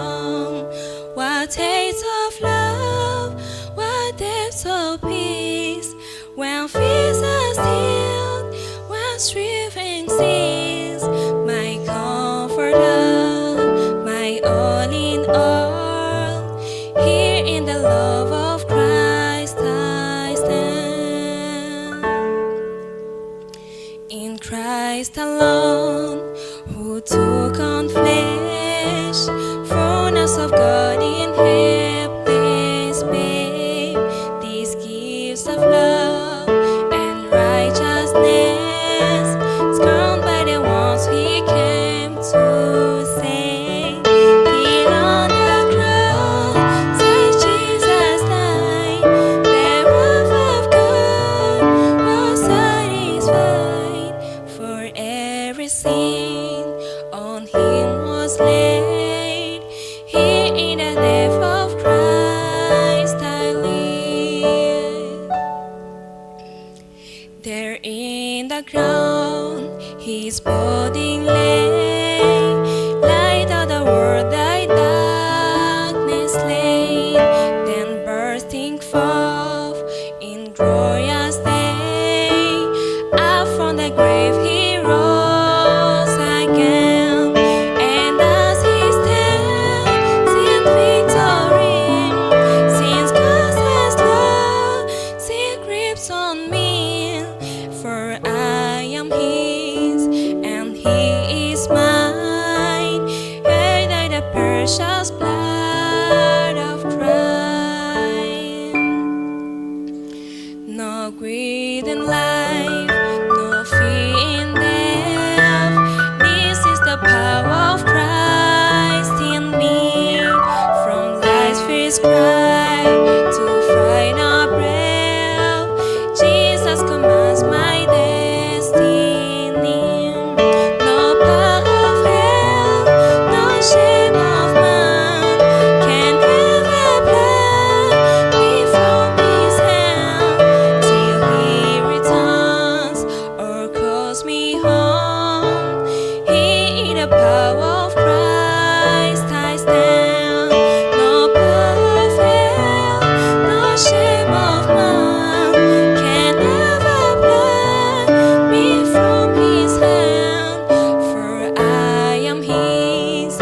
song. What taste of love, what depths of peace, when fears are stilled, when striving cease. My comforter, my all in all, here in the love of Christ I stand. In Christ alone, who took on flesh, fullness of God in helpless babe, these gifts of love and righteousness, scorned by the ones he came to save. Till on the cross, says Jesus died, the wrath of God was satisfied. For every sin on him was laid. Here in the death of Christ I live. There in the ground his body lay, light of the world thy darkness laid. Then bursting forth in glorious day, up from the grave he rose again. And as he stands in victory, since God's love still grips on me, for I am his and he is mine, and by the precious blood of Christ. No greed in life, no fear in death, this is the power of Christ in me. From life's first cry to final breath, Jesus commands my destiny. No power of hell, no shame of man can ever pluck me from his hand, till he returns or calls me home. Here in the power of Christ I stand. No power of hell, no shame of man can ever pluck me from his hand. For I am his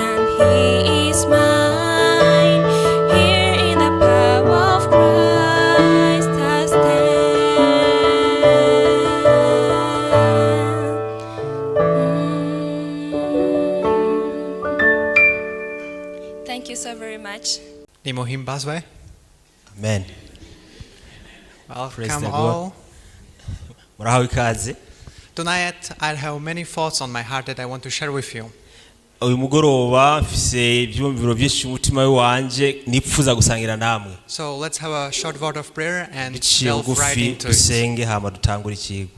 and he is mine. Here in the power of Christ I stand. Thank you so very much. Ni muhimbazwe. Amen. Praise Welcome the all. Lord. Murahawe ikaze. Tonight I have many thoughts on my heart that I want to share with you. Uyu mugoroba mfise ibyumviro byinshi umutima wanje nipfuza gusangira namwe. So let's have a short word of prayer and Biciye delve right bugufi into it. dusenge hama dutangura ikigo.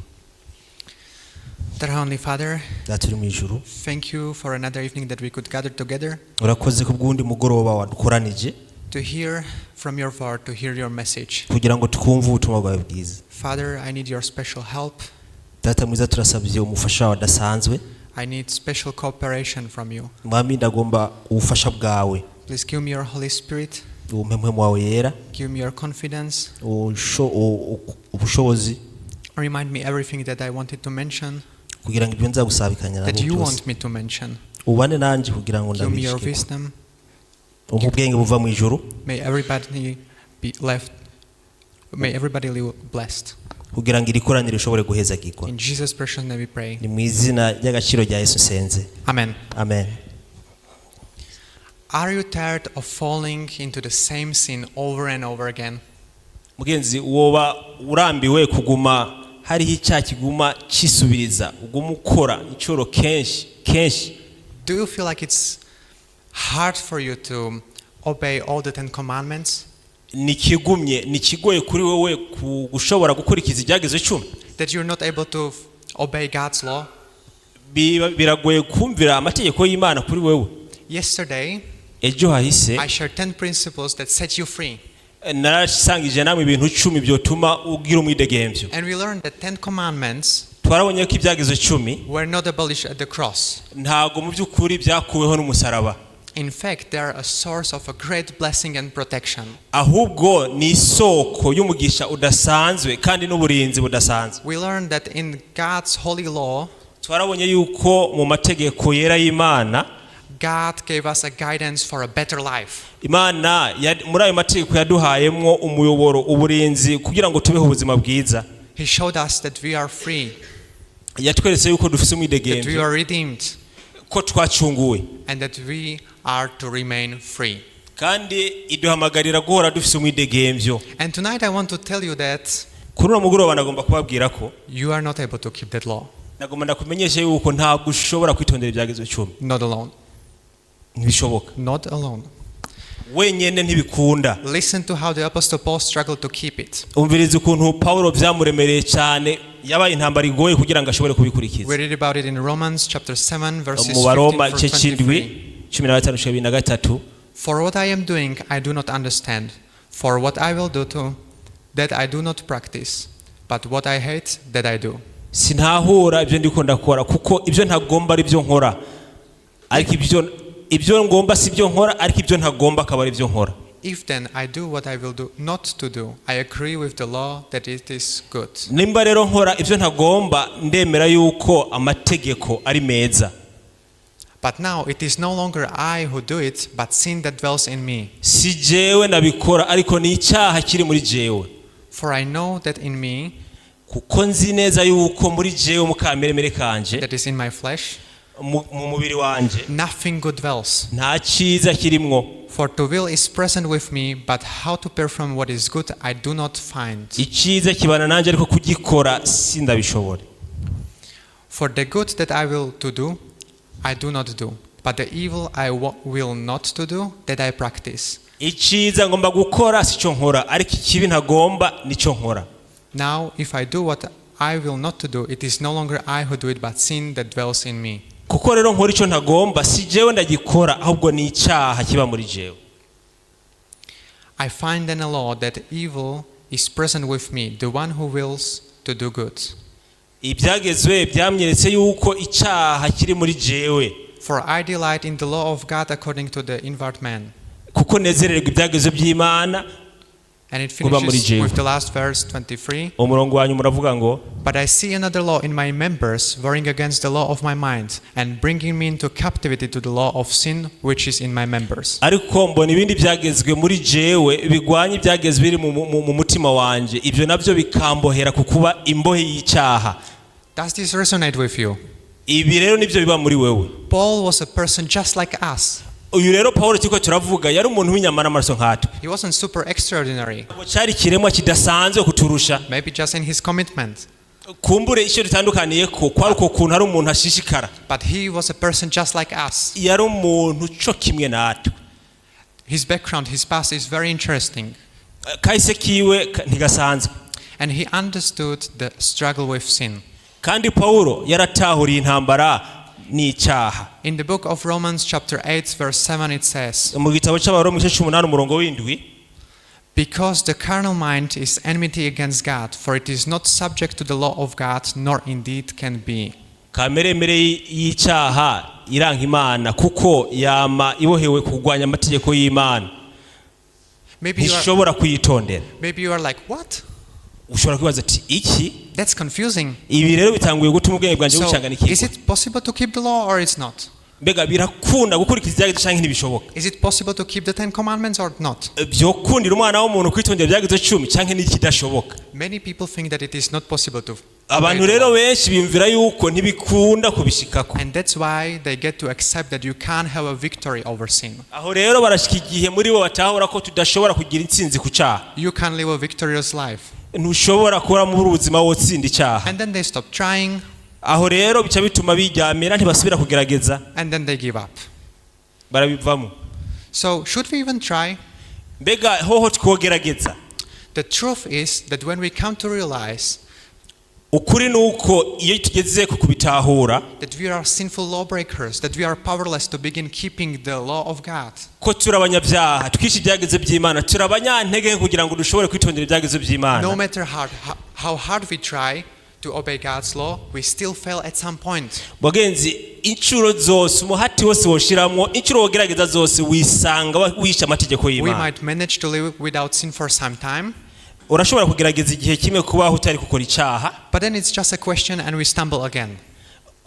Dear Heavenly Father, Daturi mu ijuru. thank you for another evening that we could gather together Urakoze kubwundi mugoroba wadukoranije to hear from your word, to hear your message. kugira ngo tukumve ubutumwa bwawe bwiza. Father, I need your special help. Data mwiza turasabye umufasha wadasanzwe. I need special cooperation from you. Mwami ndagomba ubufasha bwawe. Please give me your Holy Spirit. Umpe wawe yera. Give me your confidence. Ubushobozi. Remind me everything that I wanted to mention, kugira ngo ibyo nzagusabikanya that you want me to mention. ubane nanje kugira ngo Give me your ndabishike. wisdom. Ubwenge buva mu ijuru. May everybody be left. May everybody live blessed. kugira ngo irikoranire rishobore guhezagirwa. In Jesus' precious name we pray. Ni mu izina ry'agaciro rya Yesu senze. Amen. Amen. Are you tired of falling into the same sin over and over again? Mugenzi woba urambiwe kuguma hariho icyaha kiguma kisubiriza uguma ukora incuro kenshi. Do you feel like it's hard for you to obey all the 10 commandments? nikigoye kuri wewe gushobora gukurikiza ibyagezo 10? That you're not able to obey God's law? Biragoye kumvira amategeko y'Imana kuri wewe. Yesterday, ejo hahise I shared 10 principles that set you free. narasangije namwe ibintu 10 byotuma ugira umwidegemvyo. And we learned that 10 commandments twarabonye ko ibyagezo 10 were not abolished at the cross. ntago mu byukuri byakuweho n'umusaraba. In fact, they are a source of a great blessing and protection. ahubwo ni isoko y'umugisha udasanzwe kandi n'uburinzi budasanzwe. We learn that in God's holy law, twarabonye yuko mu mategeko yera y'Imana God gave us a guidance for a better life. Imana muri ayo mategeko yaduhayemwo umuyoboro uburinzi kugira ngo tubeho ubuzima bwiza. He showed us that we are free, yatweretse yuko dufise that we umwidegemvyo are redeemed, ko twacunguwe and that we are to remain free. kandi iduhamagarira guhora dufise umwidegemvyo. And tonight I want to tell you that kuri uno mugoroba nagomba kubabwira ko you are not able to keep that law. nagomba ndakumenyesha yuko ntabwo ushobora kwitondera ibyagezo 10. Not alone. ntibishoboka Not alone. wenyene ntibikunda. Listen to how the Apostle Paul struggled to keep it. umviriza ukuntu Paulo byamuremereye cyane yabaye intambara igoye kugira ngo ashobore kubikurikiza. We read about it in Romans chapter 7 verses mu Baroma 15 igice through 23. 15-23. For what I am doing I do not understand. For what I will do to, that I do not practice. But what I hate, that I do. Sinahura ibyo ndiko ndakora kuko ibyo ntagomba ari byo nkora. Ariko ibyo ngomba si byo nkora, ariko ibyo ntagomba akaba ari byo nkora. If then I do what I will do not to do, I agree with the law that it is good. Nimba rero nkora ibyo ntagomba ndemera yuko amategeko ari meza. But now it is no longer I who do it, but sin that dwells in me. Si jewe nabikora ariko ni icyaha kiri muri jewe. For I know that in me, kuko nzi neza yuko muri jewe mu kameremere kanje, that is in my flesh, mu mubiri wanje nothing good dwells. nta cyiza kirimwo. For to will is present with me, but how to perform what is good I do not find. Icyiza kibana nanjye ariko kugikora sindabishobora. For the good that I will to do, I do not do, but the evil I will not to do, that I practice. Icyiza ngomba gukora sico nkora, ariko ikibi ntagomba nico nkora. Now if I do what I will not to do, it is no longer I who do it, but sin that dwells in me. Kuko rero nkora ico ntagomba si jewe ndagikora, ahubwo ni icyaha kiba muri jewe. I find in the law that evil is present with me, the one who wills to do good. Ibyagezwe byamyeretse yuko icyaha kiri muri jewe. For I delight in the law of God according to the inward man. Kuko nezererwa ibyagezwe by'Imana. And it finishes with the last verse 23. Umurongo wanyu muravuga ngo, but I see another law in my members, warring against the law of my mind, and bringing me into captivity to the law of sin which is in my members. Ariko mbona ibindi byagezwe muri jewe bigwanye ibyagezwe biri mu mutima wanje, ibyo nabyo bikambohera kukuba imbohe y'icyaha. Does this resonate with you? Ibi rero nibyo biba muri wewe. Paul was a person just like us. Uyu rero Paulo tiko turavuga yari umuntu w'inyama n'amaraso nkatwe. He wasn't super extraordinary. Cyari kiremwa kidasanzwe kuturusha. Maybe just in his commitment. Kumbure icyo ritandukaniye ko kwari uko kuntu ari umuntu ashishikara. But he was a person just like us. Yari umuntu cyo kimwe natwe. His background, his past is very interesting. Kahise kiwe ntigasanzwe. And he understood the struggle with sin. Kandi Paulo yaratahuriye intambara n'icyaha. In the book of Romans chapter 8 verse 7 it says, mu gitabo cy'Abaroma igice 8 umurongo w'indwi, because the carnal mind is enmity against God, for it is not subject to the law of God, nor indeed can be. kameremere y'icyaha iranga Imana kuko yama ibohewe kugwanya amategeko y'Imana. Maybe you are like, what? Ushobora kwibaza ati iki? That's confusing. Ibi rero bitanguye gutuma ubwenge bwanje bucanganikirwa. Is it possible to keep the law or it's not? Mbega birakunda gukurikiza ibyagezwe cyangwa ntibishoboka? Is it possible to keep the 10 commandments or not? Byokundira umwana w'umuntu kwitondera ibyagezwe 10 cyangwa n'ikidashoboka. Many people think that it is not possible to. Abantu rero benshi bimvira yuko ntibikunda kubishikako. And that's why they get to accept that you can't have a victory over sin. Aho rero barashika igihe muri bo batahura ko tudashobora kugira intsinzi ku cyaha. You can't live a victorious life. Ntushobora kora mu buzima wotsinda icyaha. And then they stop trying. Aho rero bica bituma bijyamira ntibasubira kugerageza. And then they give up. Barabivamo. So should we even try? Mbega hoho twogerageza. The truth is that when we come to realize ukuri nuko iyo tugeze ku kubitahura that we are sinful lawbreakers, that we are powerless to begin keeping the law of God. Ko turabanyabyaha twishi ibyageze by'Imana, turabanyantege kugira ngo dushobore kwitondera ibyageze by'Imana. No matter how hard we try to obey God's law, we still fail at some point. Bagenzi inshuro zose umuhati wose woshiramwo inshuro wogerageza zose wisanga wisha amategeko We y'Imana. might manage to live without sin for some time, Urashobora kugerageza igihe kimwe kubaho utari gukora icyaha, but then it's just a question and we stumble again.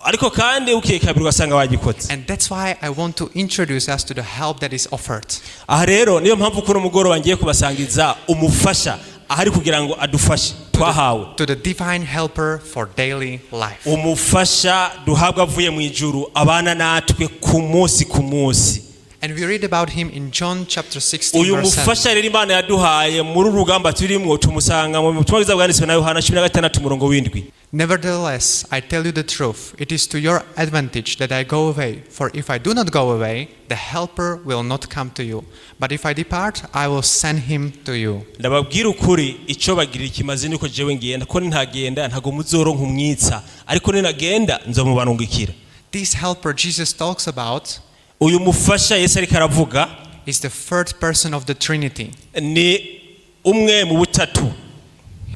ariko kandi ukikabira ugasanga wagikotse. And that's why I want to introduce us to the help that is offered. Aha rero niyo mpamvu kuno mugoroba ngiye kubasangiza umufasha ahari kugira ngo adufashe twahawe. To the divine helper for daily life. Umufasha duhabwa avuye mu ijuru abana natwe ku munsi ku munsi. And we read about him in John chapter 16 Uyu verse 7. mufasha rero Imana yaduhaye muri rugamba turimo tumusanga mu butumwa bwiza bwanditswe na Yohana 16:7. Nevertheless, I tell you the truth, it is to your advantage that I go away. For if I do not go away, the helper will not come to you. But if I depart, I will send him to you. Ndababwira ukuri icyo bagirira ikimaze niko jewe ngenda ko ntagenda ntago muzoronka umwitsa ariko ninagenda nzomubanungikira. This helper Jesus talks about Uyu mufasha Yesu ariko aravuga is the third person of the Trinity. ni umwe mu butatu.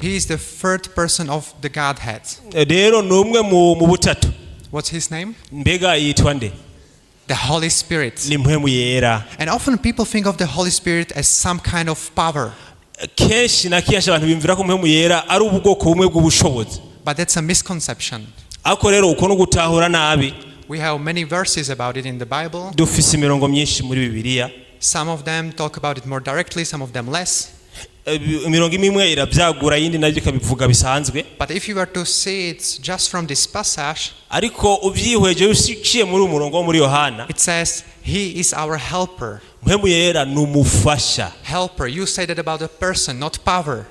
He is the third person of the Godhead. Rero ni umwe mu butatu. What's his name? Mbega yitwa nde? The Holy Spirit. Ni mpwemu yera. And often people think of the Holy Spirit as some kind of power. Kenshi na kenshi abantu bimvira ko mpwemu yera ari ubwoko bumwe bw'ubushobozi. But that's a misconception. Ako rero uko no gutahura nabi. We have many verses about it in the Bible. Dufise imirongo myinshi muri Bibiliya. Some of them talk about it more directly, some of them less. Imirongo imwe irabyagura yindi nabyo kabivuga bisanzwe. But if you were to see it just from this passage, Ariko ubyihweje uciye muri umurongo wo muri Yohana, it says, He is our helper. mpwemu yera ni umufasha. Helper, you say that about a person, not power.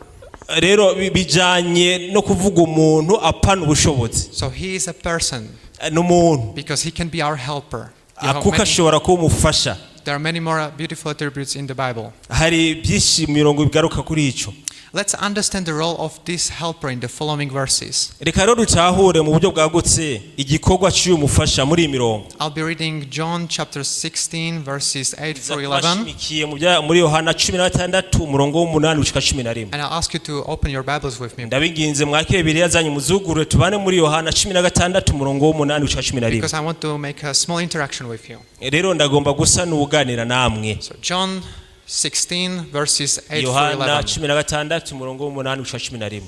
Rero bijanye no kuvuga umuntu apana ubushobozi. So He is a person N'umuntu because He can be our helper. You have akuka many- ashobora kuba umufasha. There are many more beautiful attributes in the Bible. Hari byinshi mirongo bigaruka kuri ico. Let's understand the role of this helper in the following verses. Reka rero dutahure mu buryo bwagutse igikorwa cy'uyu mufasha muri iyi mirongo. I'll be reading John chapter 16 verses 8 through 11. Twashimikiye muri Yohana 16 umurongo w'8 gushika 11. And I'll ask you to open your Bibles with me Ndabinginze mwakire Bibiliya zanyu muzugurure tubane muri Yohana 16 umurongo w'8 gushika 11. because I want to make a small interaction with you. Rero ndagomba gusa n'uganira namwe. So John 16 verses 8 through Yohana 11. 16 umurongo w'8 gushika 11.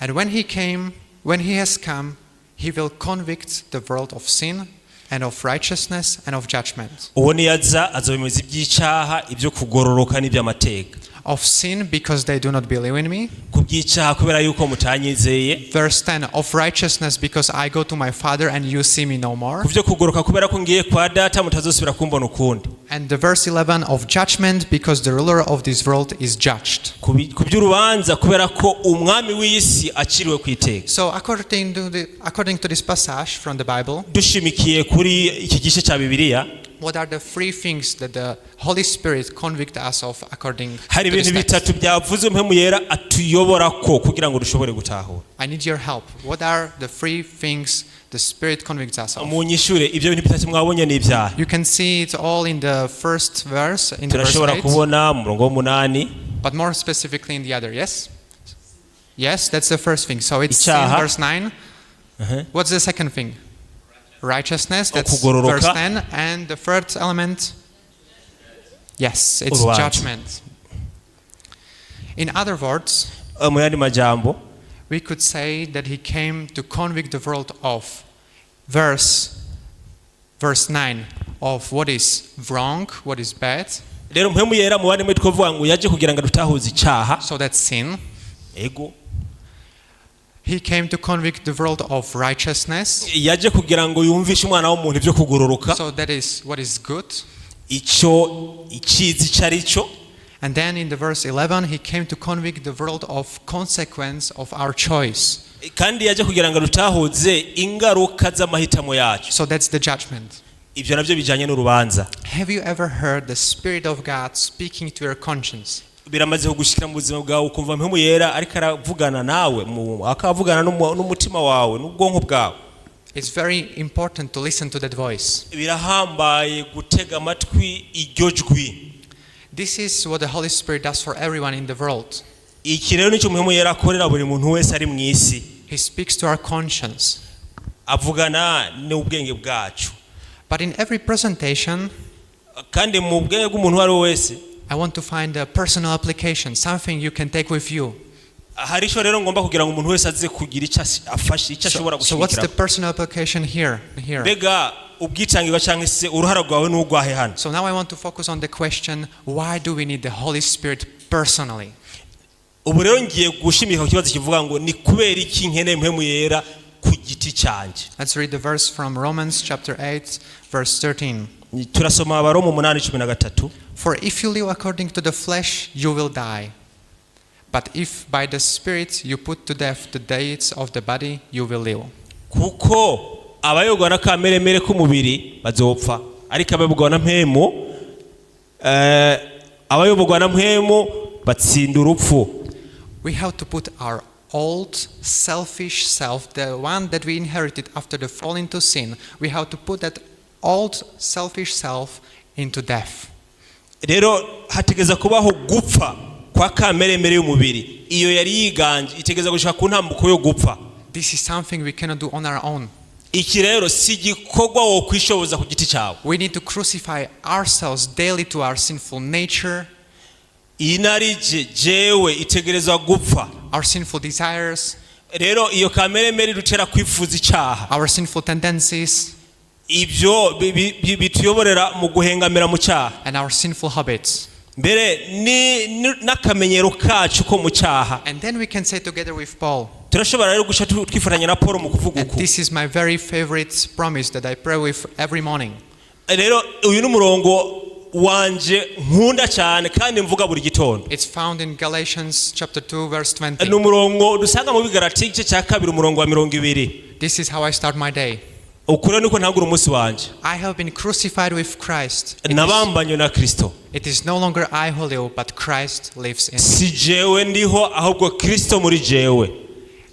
And when he has come, he will convict the world of sin and of righteousness and of judgment. Uwo niyaza azobemeza iby'icyaha ibyo kugororoka n'iby'amateka. Of sin because they do not believe in me. Kuby'icyaha kubera yuko mutanyizeye. Verse 10, of righteousness because I go to my Father and you see me no more. Kuvyo kugoroka kubera ko ngiye kwa data mutazosubira kumbona ukundi. And the verse 11, of judgment because the ruler of this world is judged. Kuby'urubanza kubera ko umwami w'isi aciriwe ku iteka. So according to this passage from the Bible, Dushimikiye kuri iki gice cya Bibiliya, what are the three things that the Holy Spirit convict us of according hari to this ibintu text? bitatu byavuze mpemu yera atuyobora ko kugira ngo dushobore gutahura. I need your help. What are the three things the Spirit convicts us of? Mu nyishure ibyo bintu bitatu mwabonye ni ibyaha. You can see it all in the first verse, in the verse Turashobora 8, kubona mu murongo w'8 but more specifically in the other, yes? Yes, that's the first thing. So it's in Icyaha. verse 9. What's the second thing? Righteousness, that's Okugororoka. verse 10. And the third element? Yes, it's Urubanza. judgment. In other words, mu yandi majambo we could say that he came to convict the world of verse 9 of what is wrong, what is bad, rero mpemu yera mu bandi mwe twavuga ngo yaje kugira ngo dutahuze icyaha. so that's sin. Ego He came to convict the world of righteousness, yaje kugira ngo yumvishe umwana w'umuntu ibyo kugororoka, so that is what is good. icyo ikizi cyari cyo. And then in the verse 11, he came to convict the world of consequence of our choice. Kandi yaje kugira ngo dutahuze ingaruka z'amahitamo yacu. So that's the judgment. Ibyo navyo bijanye n'urubanza. Have you ever heard the Spirit of God speaking to your conscience? Biramaze kugushikira mu buzima bwawe ukumva mpemu yera ariko aravugana nawe akavugana n'umutima wawe n'ubwonko bwawe. It's very important to listen to that voice. Birahambaye gutega amatwi iryo jwi. This is what the Holy Spirit does for everyone in the world. Iki rero nicyo mpemu yera akorera buri muntu wese ari mu isi. He speaks to our conscience. avugana n'ubwenge bwacu But in every presentation, kandi mu bwenge bw'umuntu wari wese I want to find a personal application, something you can take with you. hari icyo rero ngomba kugira ngo umuntu wese aze kugira icyo afashe icyo ashobora So what's the gushimikira personal application here? mbega ubwitangirwa cyangwa se uruhara rwawe n'urwahe hano So now I want to focus on the question, why do we need the Holy Spirit personally? ubu rero ngiye gushimika ku kibazo kivuga ngo ni kubera iki nkeneye mpemu yera ku giti cyanjye. Let's read the verse from Romans chapter 8, verse 13. turasoma Abaroma 8:13. For if you live according to the flesh, you will die. But if by the Spirit you put to death the deeds of the body, you will live. kuko abayogwa na kameremere k'umubiri bazopfa ariko abayogwa na mpemu abayogwa na mpemu batsinda urupfu. We have to put our old selfish self, the one that we inherited after the fall into sin, we have to put that old selfish self into death. rero hategeza kubaho gupfa kwa kameremere y'umubiri iyo yari yiganje itegeza gushaka ku ntambuko yo gupfa. This is something we cannot do on our own. iki rero si gikorwa wo kwishoboza ku giti cyawe. We need to crucify ourselves daily to our sinful nature, inarije jewe itegerezwa gupfa. our sinful desires, rero iyo kameremere dutera kwifuza icyaha our sinful tendencies, ibyo bituyoborera mu guhengamira mu cyaha and our sinful habits. mbere ni n'akamenyero kacu ko mu cyaha. And then we can say together with Paul, turashobora rero gushya twifatanya na Paul mu kuvuga and uku. this is my very favorite promise that I pray with every morning. rero uyu ni umurongo wanje nkunda cyane kandi mvuga buri gitondo. It's found in Galatians chapter 2 verse 20. ni umurongo dusanga mu Bigalatiya igice cya 2 umurongo wa 20. This is how I start my day. ukuri niko ntagura umunsi wanje. I have been crucified with Christ. nabambanywe na Kristo. It is no longer I who live, but Christ lives in me. si jewe ndiho ahubwo Kristo muri jewe.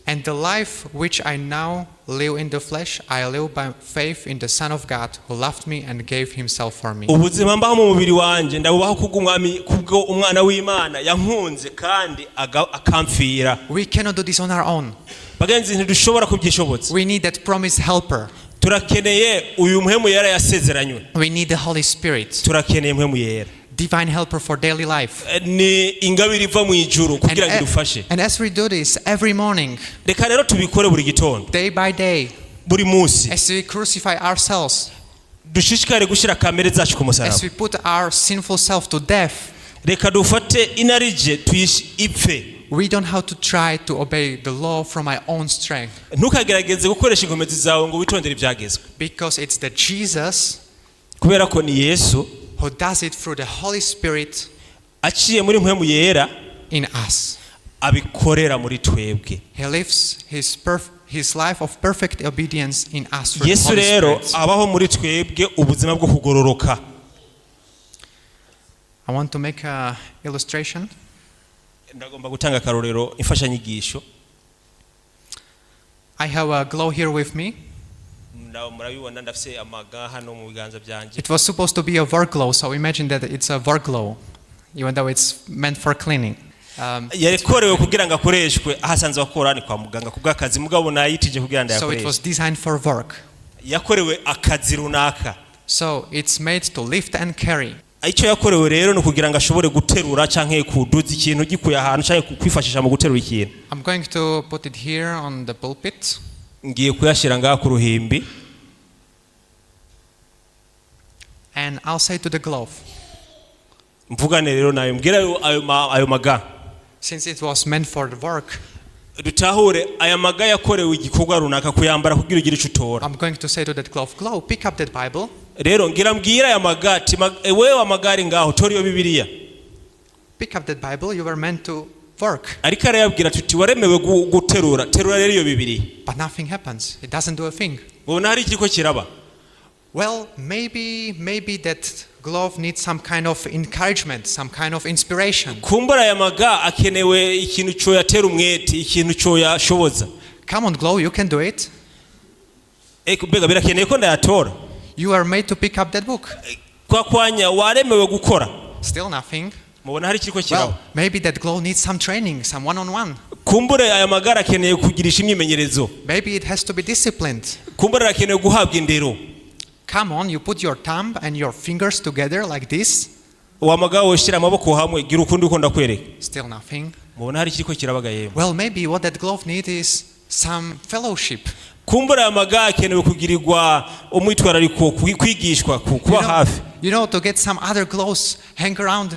And the life which I now live in the flesh, I live by faith in the Son of God who loved me and gave himself for me. ubuzima mbaho mu mubiri wanje ndabubaho kubwo umwana w'Imana yankunze kandi akamfira. We cannot do this on our own. bagenzi ntidushobora kubyishobotsa. We need that promised helper. turakeneye uyu muhemu yera yasezeranywe. We need the Holy Spirit, turakeneye muhemu yera. divine helper for daily life. ni ingabire iva mu ijuru kugira ngo idufashe. And as we do this every morning, reka rero tubikore buri gitondo day by day, buri munsi as we crucify ourselves, dushishikare gushyira kamere zacu ku as musaraba. we put our sinful self to death, reka dufate inarije ipfe. we don't have to try to obey the law from my own strength, ntukagerageze gukoresha inkomezi zawe ngo witondere ibyagezwe. because it's the Jesus kubera ko ni Yesu who does it through the Holy Spirit aciye muri muhemu yera in us. abikorera muri twebwe. He lives his life of perfect obedience in us through the Yesu Holy rero Spirit. abaho muri twebwe ubuzima bwo kugororoka. I want to make an illustration. ndagomba gutanga akarorero imfashanyigisho. I have a glow here with me. murabibona ndafise amaga hano mu biganza byanje. It was supposed to be a work glow, so imagine that it's a work glow, even though it's meant for cleaning. yakorewe kugira ngo akoreshwe ahasanzwe akora ni kwa muganga kubw'akazi mugabo nayitije kugira ngo So it was yakoreshe. designed for work. yakorewe akazi runaka. So it's made to lift and carry. icyo yakorewe rero ni kugira ngo ashobore guterura canke kuduza ikintu gikuye ahantu canke kwifashisha mu guterura ikintu. I'm going to put it here on the pulpit. ngiye kuyashira ngaha ku ruhimbi. And I'll say to the glove, mvugane rero nayo mbwira ayo maga. since it was meant for the work, dutahure aya maga yakorewe igikorwa runaka kuyambara kugira ugire ico utora. I'm going to say to that glove, glove, pick up that Bible. rero ngira mbwira aya maga ati wewe amagari ngaho tora iyo Bibiliya. Pick up that Bible, you were meant to work. ariko arayabwira tuti waremewe guterura terura rero iyo Bibiliya. But nothing happens. It doesn't do a thing. ubona hari ikiko kiraba. Well, maybe that glove needs some kind of encouragement, some kind of inspiration. kumbura aya maga akenewe ikintu cyo yatera umwete ikintu cyo yashoboza. Come on, glove, you can do it. Bega birakeneye ko ndayatora. You are made to pick up that book. kwa kwanya waremewe gukora. Still nothing. mubona hari ikiko kiraba. Well, maybe that glove needs some training, some one-on-one. kumbure aya magara akeneye kugirisha imyimenyerezo, Maybe it has to be disciplined. kumbure akeneye guhabwa indero. Come on, you put your thumb and your fingers together like this. Wamagara woshira amaboko hamwe, gira ukundi uko ndakwereka. Still nothing. Mubona hari kiriko kirabaga yemwe. Well, maybe what that glove needs is some fellowship. Kumbure aya magara akenewe kugirirwa umwitwarariko, kwigishwa, kuba hafi. You know, to get some other gloves, hang around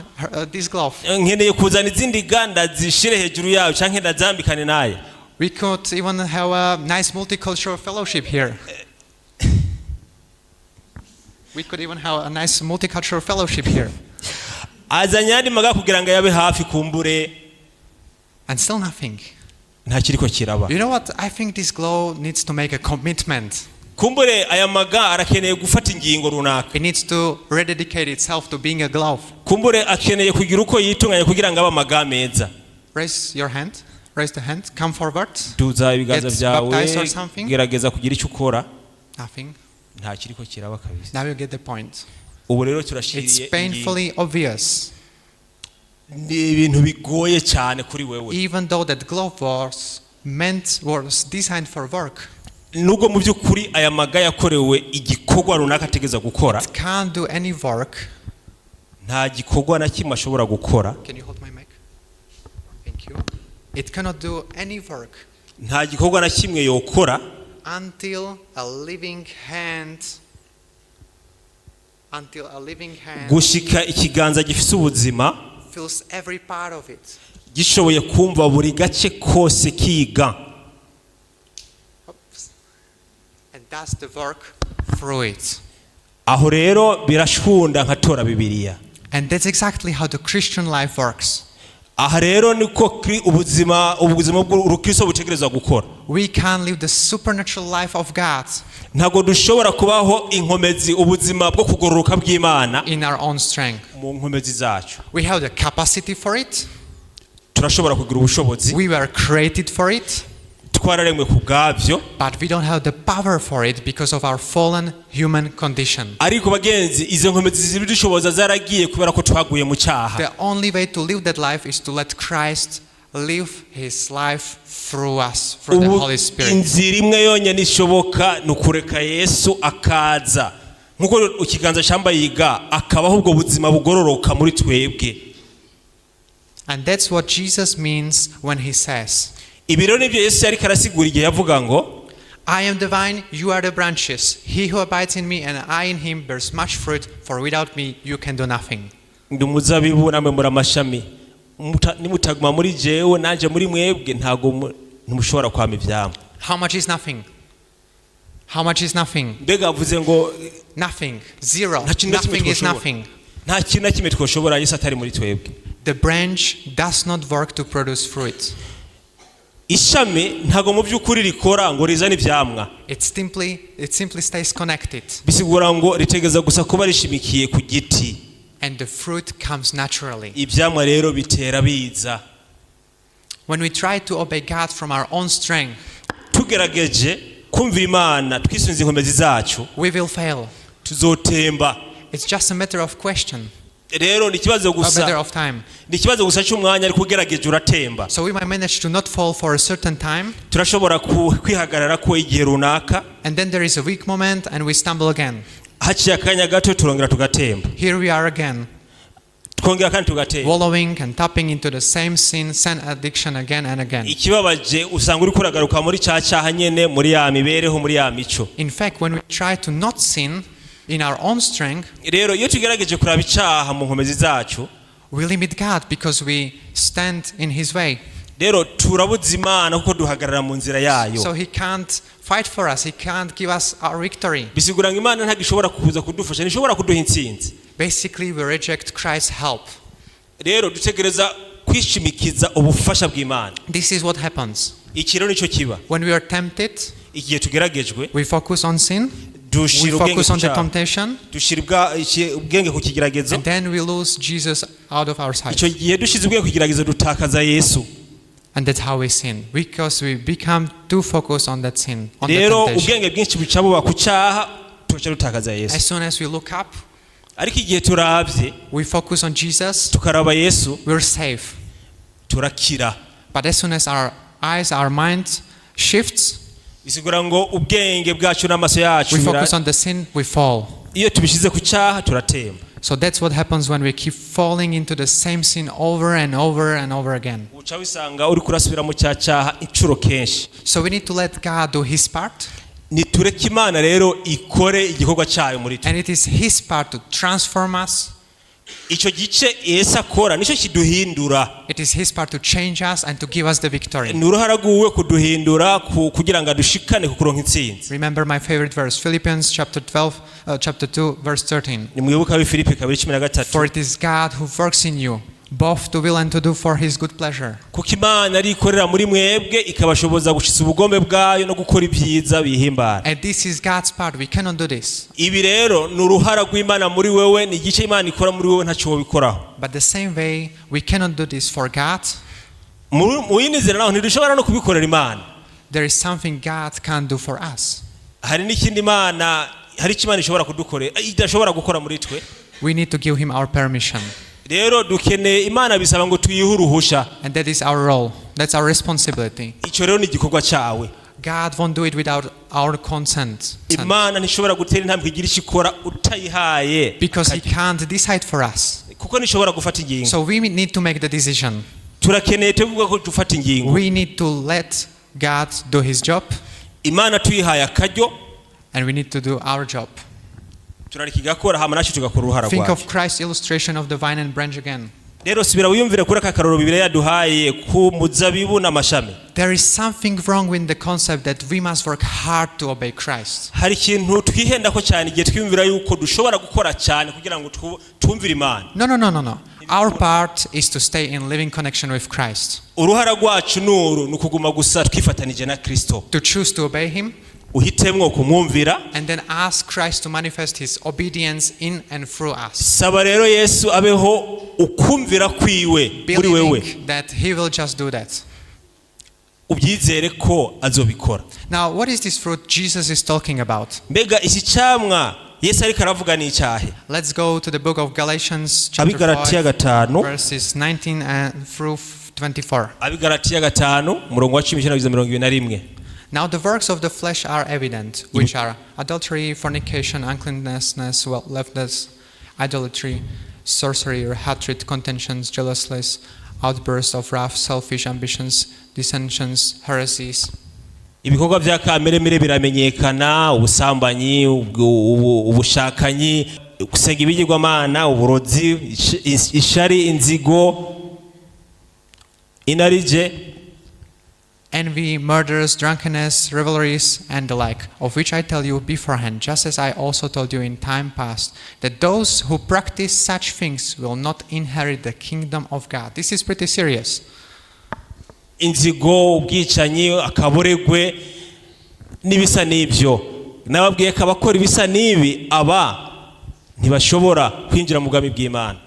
this glove. Nkeneye kuzana izindi ganda zishire hejuru yayo canke ndazambikane naye. We could even have a nice multicultural fellowship here. We could even have a nice multicultural fellowship here. Azanye andi magara kugira ngo yabe hafi kumbure, And still nothing. nta kiriko kiraba. You know what? I think this glove needs to make a commitment. Kumbure aya magara arakeneye gufata ingingo runaka. It needs to rededicate itself to being a glove. Kumbure akeneye kugira uko yitunganya kugira ngo abe amagara meza. Raise your hand. Raise the hand. Come forward. Duza ibiganza Get byawe, baptized or something? gerageza kugira icyo ukora. Nothing. Nta kiriko kiraba kabisa. Now you get the point. Ubu rero It's turashiriye painfully obvious. ni ibintu bigoye cyane kuri wewe. Even though that glove was designed for work, Nubwo mu by'ukuri aya magara yakorewe igikorwa runaka ategeza gukora, it can't do any work. nta gikorwa na kimwe ashobora gukora. Can you hold my mic? Thank you. It cannot do any work Nta gikorwa na kimwe yokora until a living hand gushika ikiganza gifise ubuzima feels every part of it. gishoboye kumva buri gace kose kiga. Oops. And does the work through it. Aho rero birashunda nkatora Bibiliya. And that's exactly how the Christian life works. Aha rero niko ubuzima bw'urukristo butegerezwa gukora. We can live the supernatural life of God Ntago dushobora kubaho inkomezi ubuzima bwo kugororoka bw'Imana in our own strength. mu nkomezi zacu. We have the capacity for it. Turashobora kugira ubushobozi, We were created for it, twararemwe ku bwabyo, but we don't have the power for it because of our fallen human condition. ariko bagenzi izo nkomezi zibidushoboza zaragiye kubera ko twaguye mu cyaha. The only way to live that life is to let Christ live his life through us, through the Holy Spirit. Inzira imwe yonyine ishoboka ni ukureka Yesu akaza nkuko ikiganza cyamba yiga akabaho ubwo buzima bugororoka muri twebwe. And that's what Jesus means when he says, Ibi rero nibyo Yesu yari karasigura igihe yavuga ngo I am the vine, you are the branches. He who abides in me and I in him bears much fruit, for without me you can do nothing. ndi umuzabibu namwe muri amashami, nimutaguma muri jewe nanje muri mwebwe ntago ntimushobora kwama ivyamwa. How much is nothing? How much is nothing? Mbega avuze ngo Nothing. Zero. nta kintu na kimwe Nothing is twoshobora. nothing. Nta kintu na kimwe twoshobora Yesu atari muri twebwe. The branch does not work to produce fruit. Ishami ntago mu by'ukuri rikora ngo rizane ivyamwa. It simply stays connected. Bisigura ngo ritegeza gusa kuba rishimikiye ku giti. And the fruit comes naturally. Ivyamwa rero bitera biza. When we try to obey God from our own strength, Tugerageje kumvira Imana twisunze inkomezi zacu we will fail. tuzotemba. It's just a matter of question, Rero ni kibazo a matter gusa, of time. ni kibazo gusa cy'umwanya ariko ugerageje uratemba. So we might manage to not fall for a certain time, Turashobora kwihagarara ko igihe runaka, and then there is a weak moment and we stumble again. haciye akanya gato turongera tugatemba. Here we are again, Twongera kandi tugatemba. wallowing and tapping into the same sin addiction again and again. Ikibabaje usanga uri kuragaruka muri cyaha nyene, muri ya mibereho, muri ya mico. In fact, when we try to not sin in our own strength, Rero iyo tugerageje kuraba icyaha mu nkomezi zacu, we limit God because we stand in his way. rero turabuza Imana kuko duhagarara mu nzira yayo. So he can't fight for us, he can't give us our victory. Bisigura ngo Imana ntagishobora kuza kudufasha, ntishobora kuduha intsinzi. Basically, we reject Christ's help. Rero dutegereza kwishimikiza ubufasha bw'Imana. This is what happens. Iki rero nico kiba. When we are tempted, Igihe tugeragejwe, we focus on sin, we dushira ubwenge focus ku on the cyaha, temptation, dushira ubwenge ku kigeragezo. and then we lose Jesus out of our sight. Icyo gihe dushize ubwenge ku kigeragezo dutakaza Yesu. And that's how we sin, because we become too focused on that sin, on the Rero temptation. ubwenge bwinshi buca buba ku cyaha, tugaca dutakaza Yesu. As soon as we look up, Ariko igihe turavye we focus on Jesus, tukaraba Yesu, we're safe. turakira. But as soon as our eyes, our mind shifts, bisigura ngo ubwenge bwacu n'amaso yacu we focus on the sin, we fall. iyo tubishize ku cyaha turatemba. So that's what happens when we keep falling into the same sin over and over and over again. uca wisanga uri kurasubira mu cyaha inshuro kenshi. So we need to let God do his part. nitureke imana rero ikore igikorwa cyayo muri twe. And it is his part to transform us. icyo gice Yesu akora nicyo kiduhindura. It is his part to change us and to give us the victory. ni uruhara rw'uwe kuduhindura kugira ngo adushikane ku kuronka intsinzi. Remember my favorite verse, Philippians chapter 2 verse 13. nimwibuka abi Filipi 2:13. For it is God who works in you both to will and to do for his good pleasure. kuko imana ari ikorera muri mwebwe ikabashoboza gushitsa ubugombe bwayo no gukora ibyiza bihimbara. And this is God's part. We cannot do this. ibi rero ni uruhara rw'imana muri wewe, ni igice imana ikora muri wewe ntacyo wabikoraho. But the same way we cannot do this for God. mu yindi nzira naho ntidushobora no kubikorera imana. There is something God can do for us. hari n'ikindi imana, hari icyo imana ishobora kudukorera idashobora gukora muri twe. We need to give him our permission. rero dukeneye imana bisaba ngo tuyihe uruhusha. And that is our role. That's our responsibility. icyo rero ni igikorwa cyawe. God won't do it without our consent. imana ntishobora gutera intambwe igira icyo ikora utayihaye. Because he can't decide for us. kuko ntishobora gufata ingingo. So we need to make the decision. turakeneye tuvuga ko dufata ingingo. We need to let God do his job. imana tuyihaye akaryo. And we need to do our job. turareka igakora hama nacu tugakora uruhara Think rwacu. of Christ's illustration of the vine and branch again. rero subira wiyumvire kuri aka karoro Bibiliya yaduhaye ku muzabibu n'amashami. There is something wrong with the concept that we must work hard to obey Christ. hari ikintu twihendako cyane igihe twiyumvira yuko dushobora gukora cyane kugira ngo twumvire imana. No. Our part is to stay in living connection with Christ. uruhara rwacu nuru ni ukuguma gusa twifatanije na Kristo. To choose to obey him. uhitemwo kumwumvira. And then ask Christ to manifest his obedience in and through us. saba rero Yesu abeho ukumvira kwiwe muri wewe. Believing that he will just do that. ubyizere ko azobikora. Now, what is this fruit Jesus is talking about? mbega iki cyamwa Yesu ariko aravuga ni icyahe? Let's go to the book of Galatians chapter Abigalatiya 5 5 verses 19 through 24. Abigalatiya 5 umurongo wa 19-21. Now the works of the flesh are evident, which are adultery, fornication, uncleanness, lewdness, idolatry, sorcery, hatred, contentions, jealousies, outbursts of wrath, selfish ambitions, dissensions, heresies. ibikorwa bya kameremere biramenyekana: ubusambanyi, ubushakanyi, gusenga ibigirwamana, uburozi, ishari, inzigo, inarije, Envy, murders, drunkenness, revelries, and the like, of which I tell you beforehand, just as I also told you in time past, that those who practice such things will not inherit the kingdom of God. This is pretty serious. inzigo, ubwicanyi, akaboregwe n'ibisa n'ibyo. nababwiye ko abakora ibisa n'ibi aba ntibashobora kwinjira mu bwami bw'Imana.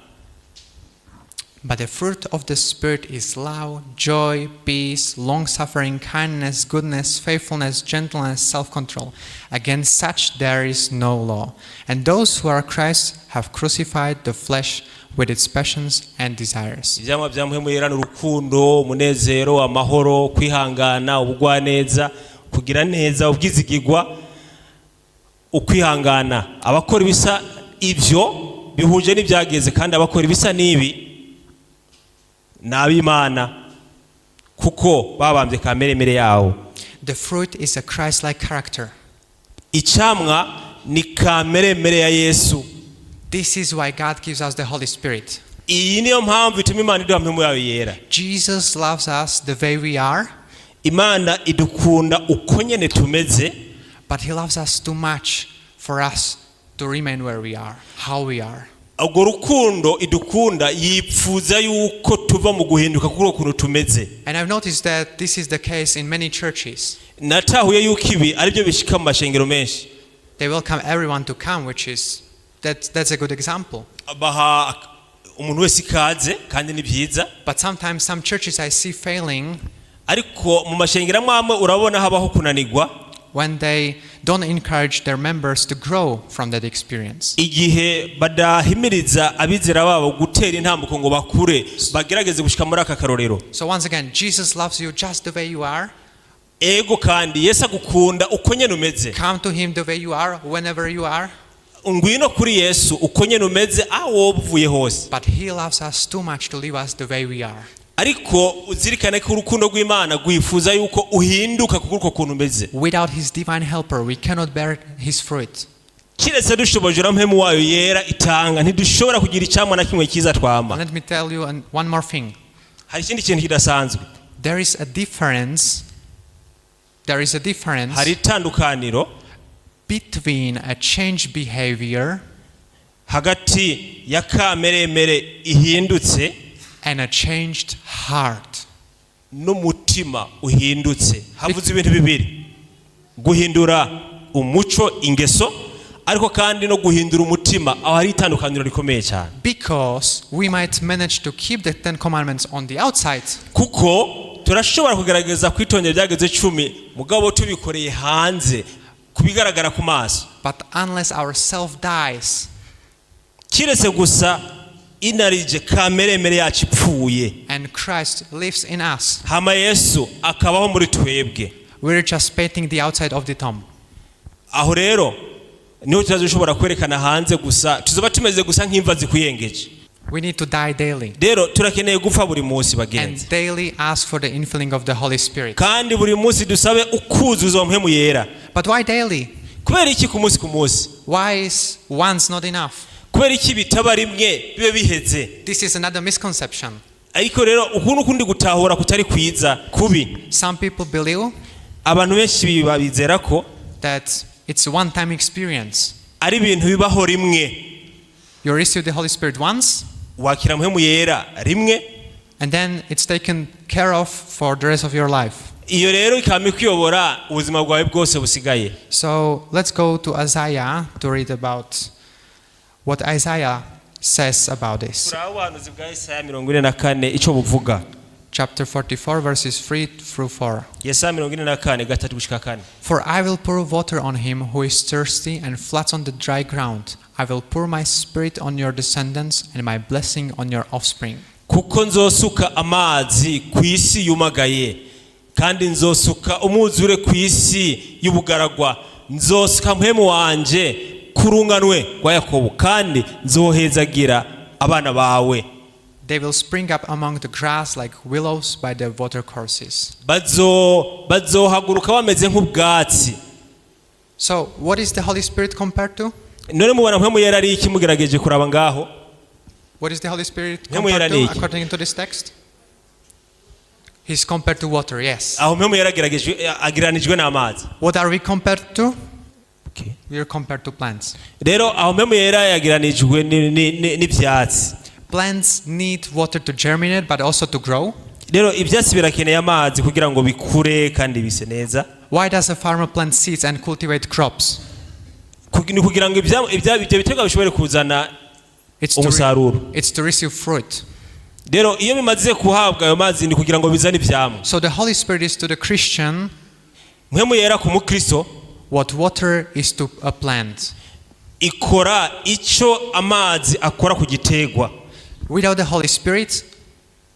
But the fruit of the Spirit is love, joy, peace, long-suffering, kindness, goodness, faithfulness, gentleness, self-control. Against such there is no law. And those who are Christ have crucified the flesh with its passions and desires. ibyamwa bya mpwemu yera n'urukundo, umunezero, amahoro, kwihangana, ubugwaneza, kugira neza, ubwizigigwa, ukwihangana. abakora ibisa ibyo bihuje n'ibyageze, kandi abakora ibisa n'ibi n'ab'Imana kuko babambye kameremere yawo. The fruit is a Christ-like character. icyamwa ni kameremere ya Yesu. This is why God gives us the Holy Spirit. iyi niyo mpamvu ituma Imana iduha mpwemu yayo yera. Jesus loves us the way we are, Imana idukunda uko nyene tumeze, but he loves us too much for us to remain where we are, how we are. urwo rukundo idukunda yipfuza yuko tuva mu guhinduka kuri ukuntu tumeze. And I've noticed that this is the case in many churches. natahuye yuko ibi ari byo bishika mu mashengero menshi. They welcome everyone to come, which is that's a good example. baha umuntu wese ikaze kandi ni byiza. But sometimes some churches I see failing ariko mu mashengero amwe urabona habaho kunanigwa when they don't encourage their members to grow from that experience. igihe badahimiriza abizera babo gutera intambuko ngo bakure bagerageze gushika muri aka karorero. So once again, Jesus loves you just the way you are. Ego kandi Yesu agukunda uko nyene umeze. Come to him the way you are, whenever you are. Ngwino kuri Yesu uko nyene umeze aho uvuye hose. But he loves us too much to leave us the way we are. Ariko uzirikane ko urukundo rw'Imana rwifuza yuko uhinduka kuko uko kuntu umeze. Without his divine helper, we cannot bear his fruit. Kiretse dushobojera mpemu wayo yera itanga ntidushobora kugira icyamwa na kimwe cyiza twama. Let me tell you one more thing. Hari ikindi kintu kidasanzwe. There is a difference. Hari itandukaniro between a changed behavior hagati ya kameremere ihindutse and a changed heart. N'umutima uhindutse. Havuze ibintu bibiri. Guhindura umuco ingeso ariko kandi no guhindura umutima aho hari itandukaniro rikomeye cyane. Because we might manage to keep the 10 commandments on the outside. Kuko turashobora kugerageza kwitondera byageze 10 mugabo tubikoreye hanze kubigaragara ku maso. But unless our self dies, kiretse gusa inarije kameremere yacu ipfuye and Christ lives in us, hama Yesu akabaho muri twebwe, we're just painting the outside of the tomb. Aho rero niho tuzazoshobora kwerekana hanze gusa tuzoba tumeze gusa nk'imva zikuyengeje. We need to die daily. Rero turakeneye gupfa buri munsi bagenzi. And daily ask for the infilling of the Holy Spirit. Kandi buri munsi dusabe ukuzuza mpemu yera. But why daily? Kubera iki ku munsi ku munsi? Why is once not enough? Kubera iki bitaba rimwe bibe biheze? This is another misconception. Ariko rero ukuntu kundi gutahura kutari kwiza kubi. Some people believe abantu benshi babizera ko that it's a one-time experience. Ari ibintu bibaho rimwe. You receive the Holy Spirit once, wakira mpemu yera rimwe, and then it's taken care of for the rest of your life. Iyo rero ikamikuyobora ubuzima bwawe bwose busigaye. So let's go to Isaiah to read about what Isaiah says about this. Turabuhanuzi bwa Isaiah 44 ico buvuga. Chapter 44 verses 3 through 4. Yesaya 44 gatatu gushika 4. For I will pour water on him who is thirsty and floods on the dry ground. I will pour my spirit on your descendants and my blessing on your offspring. Kuko nzosuka amazi ku isi yumagaye kandi nzosuka umuzure ku isi y'ubugaragwa, nzosuka mpemu wanje kurunganwe rwa Yakobo kandi nzohezagira abana bawe. They will spring up among the grass like willows by the watercourses. Bazohaguruka bameze nk'ubwatsi. So what is the Holy Spirit compared to? None mubona mpemu yera ari iki mugerageje kuraba ngaho? What is the Holy Spirit compared to according to this text? He's compared to water, yes. Aho mpemu yera agiranijwe n'amazi. What are we compared to? Okay. We are compared to plants. Rero aho mpemu yera yagiranijwe n'ivyatsi. Plants need water to germinate but also to grow. Rero ivyatsi birakeneye amazi kugira ngo bikure kandi bise neza. Why does a farmer plant seeds and cultivate crops? Kugira ngo ibyo bitega bishobore kuzana umusaruro. It's to receive fruit. Rero iyo bimaze kuhabwa ayo mazi ni kugira ngo bizane ivyamwa. So the Holy Spirit is to the Christian mpemu yera ku mukristo what water is to a plant. Ikora ico amazi akora ku gitegwa. Without the Holy Spirit,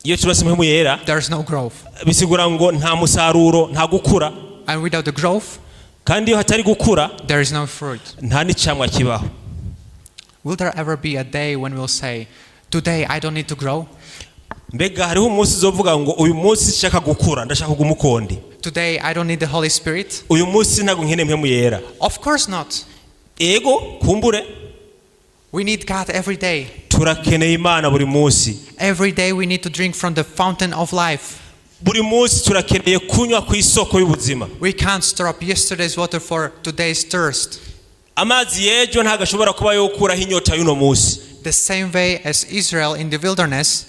iyo turase mpemu yera, there is no growth. Bisigura ngo nta musaruro, nta gukura. And without the growth, kandi iyo hatari gukura, there is no fruit. Nta n'icamwa kibaho. Will there ever be a day when we'll say, today I don't need to grow? Mbega hariho umunsi uzovuga ngo uyu munsi shaka gukura, ndashaka kugumukondi. Today I don't need the Holy Spirit? Uyu munsi ntago nkene mpemu yera. Of course not. Ego kumbure. We need God every day. Turakeneye Imana buri munsi. Every day we need to drink from the fountain of life. Buri munsi turakeneye kunywa ku isoko y'ubuzima. We can't store up yesterday's water for today's thirst. Amazi y'ejo ntago ashobora kuba yokuraho inyota y'uno munsi. The same way as Israel in the wilderness.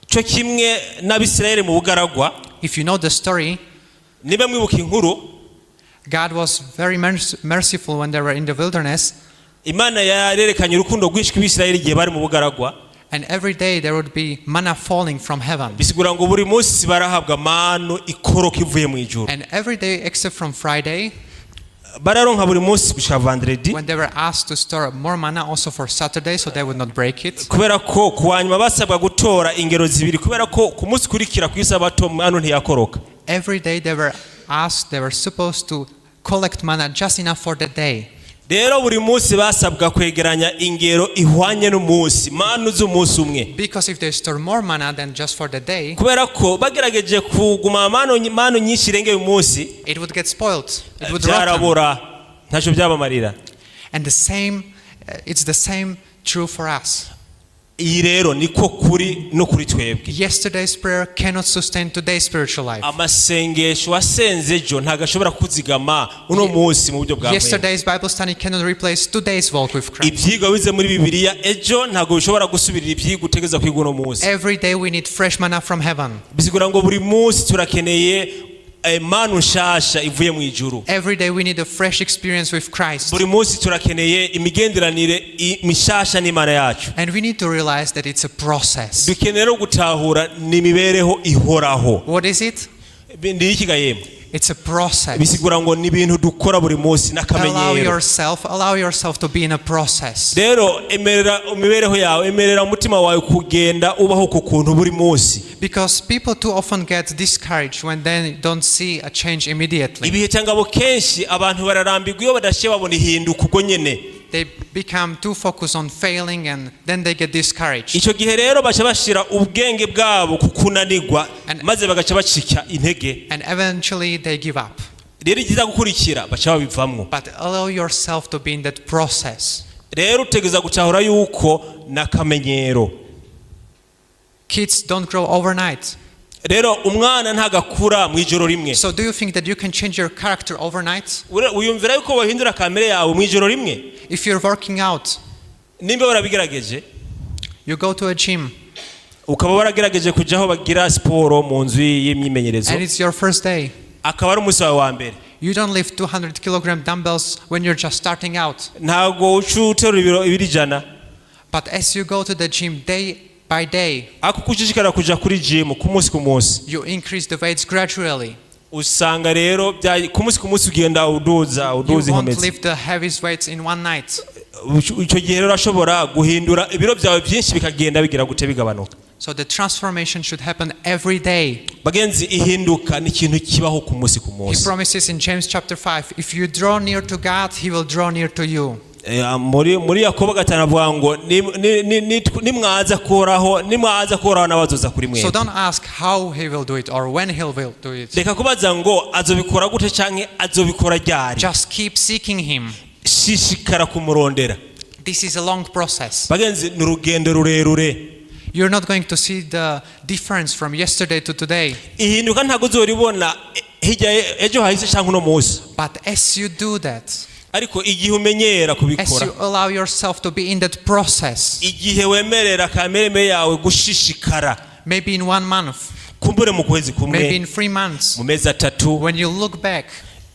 Cyo kimwe n'Abisirayeli mu bugaragwa. If you know the story, niba mwibuka inkuru, God was very merciful when they were in the wilderness. Imana yarerekanye urukundo rwinshi kw'Abisirayeli igihe bari mu bugaragwa. And every day there would be manna falling from heaven. Bisigura ngo buri munsi barahabwa manu ikoroka ivuye mu ijuru. And every day except from Friday, bararonka buri munsi gushika vendredi when they were asked to store more manna also for Saturday so they would not break it. kubera ko kuwanyuma basabwa gutora ingero zibiri kubera ko ku munsi kurikira ku isabato manu ntiyakoroka. Every day they were asked, they were supposed to collect manna just enough for the day. Rero buri munsi basabwa kwegeranya ingero ihwanye n'umunsi manu z'umunsi umwe. Because if they store more manna than just for the day, kubera ko bagerageje kuguma manu nyinshi irengeye umunsi it would get spoiled. It would rot. byarabura ntacyo byabamarira. And it's the same true for us. iyi rero niko kuri no kuri twebwe. Yesterday's prayer cannot sustain today's spiritual life. amasengesho wasenze ejo ntagashobora kuzigama uno munsi mu buryo bwa Yesterday's Bible study cannot replace today's walk with Christ. ibyigwa bize muri bibiliya ejo ntago bishobora gusubirira ibyigwa utegeza kwiga uno munsi. Every day we need fresh manna from heaven. bisigura ngo buri munsi turakeneye manu nshasha ivuye mu ijuru. Every day we need a fresh experience with Christ. buri munsi turakeneye imigenderanire mishasha n'Imana yacu. And we need to realize that it's a process. dukeneye no gutahura n'imibereho ihoraho. What is it? ndi iki gayemo? It's a process. bisigura ngo ni ibintu dukora buri munsi n'akamenyero. Allow yourself to be in a process. rero emerera imibereho yawe, emerera umutima wawe kugenda ubaho ku kuntu buri munsi. Because people too often get discouraged when they don't see a change immediately. ibihe cyangwa kenshi abantu bararambirwa iyo badashiye babona ihinduka ubwo nyene. They become too focused on failing and then they get discouraged. icyo gihe rero baca bashira ubwenge bwabo ku kunanirwa maze bagaca bacika intege. And eventually they give up. rero igiza gukurikira baca babivamwo. But allow yourself to be in that process. rero utegeza gucahura yuko nakamenyero. Kids don't grow overnight. rero umwana ntagakura mu ijoro rimwe. So do you think that you can change your character overnight? uyumvira yuko wahindura kamere yawe mu ijoro rimwe? If you're working out, nimba warabigerageje, you go to a gym, ukaba waragerageje kujya aho bagira siporo mu nzu y'imyimenyerezo, and it's your first day. akaba ari umunsi wawe wa mbere. You don't lift 200 kilogram dumbbells when you're just starting out. ntabwo uca uterura ibiro ijana. But as you go to the gym day by day, ako kushishikara kuja kuri gym ku munsi ku munsi, you increase the weights gradually. usanga rero ku munsi ku munsi ugenda uduza You won't inkomezi. lift the heaviest weights in one night. icyo gihe rero urashobora guhindura ibiro byawe byinshi bikagenda bigira gute bigabanuka. So the transformation should happen every day. bagenzi, ihinduka ni ikintu kibaho ku munsi ku He munsi. promises in James chapter 5, if you draw near to God, He will draw near to you. muri Yakobo 5 avuga ngo nimwaza kuhoraho n'abazoza kuri mwe. So don't ask how He will do it or when He will do it. reka kubaza ngo azobikora gute canke azobikora ryari. Just keep seeking Him. shishikara kumurondera. This is a long process. bagenzi, ni urugendo rurerure. You're not going to see the difference from yesterday to today. ihinduka ntabwo uzoribona hirya ejo hahise cyangwa uno munsi. But as you do that, ariko igihe umenyera as kubikora, you allow yourself to be in that process, igihe wemerera kamereme yawe gushishikara, maybe in 1 month, kumbure mu kwezi maybe in kumwe, 3 months, mu mezi 3, when you look back,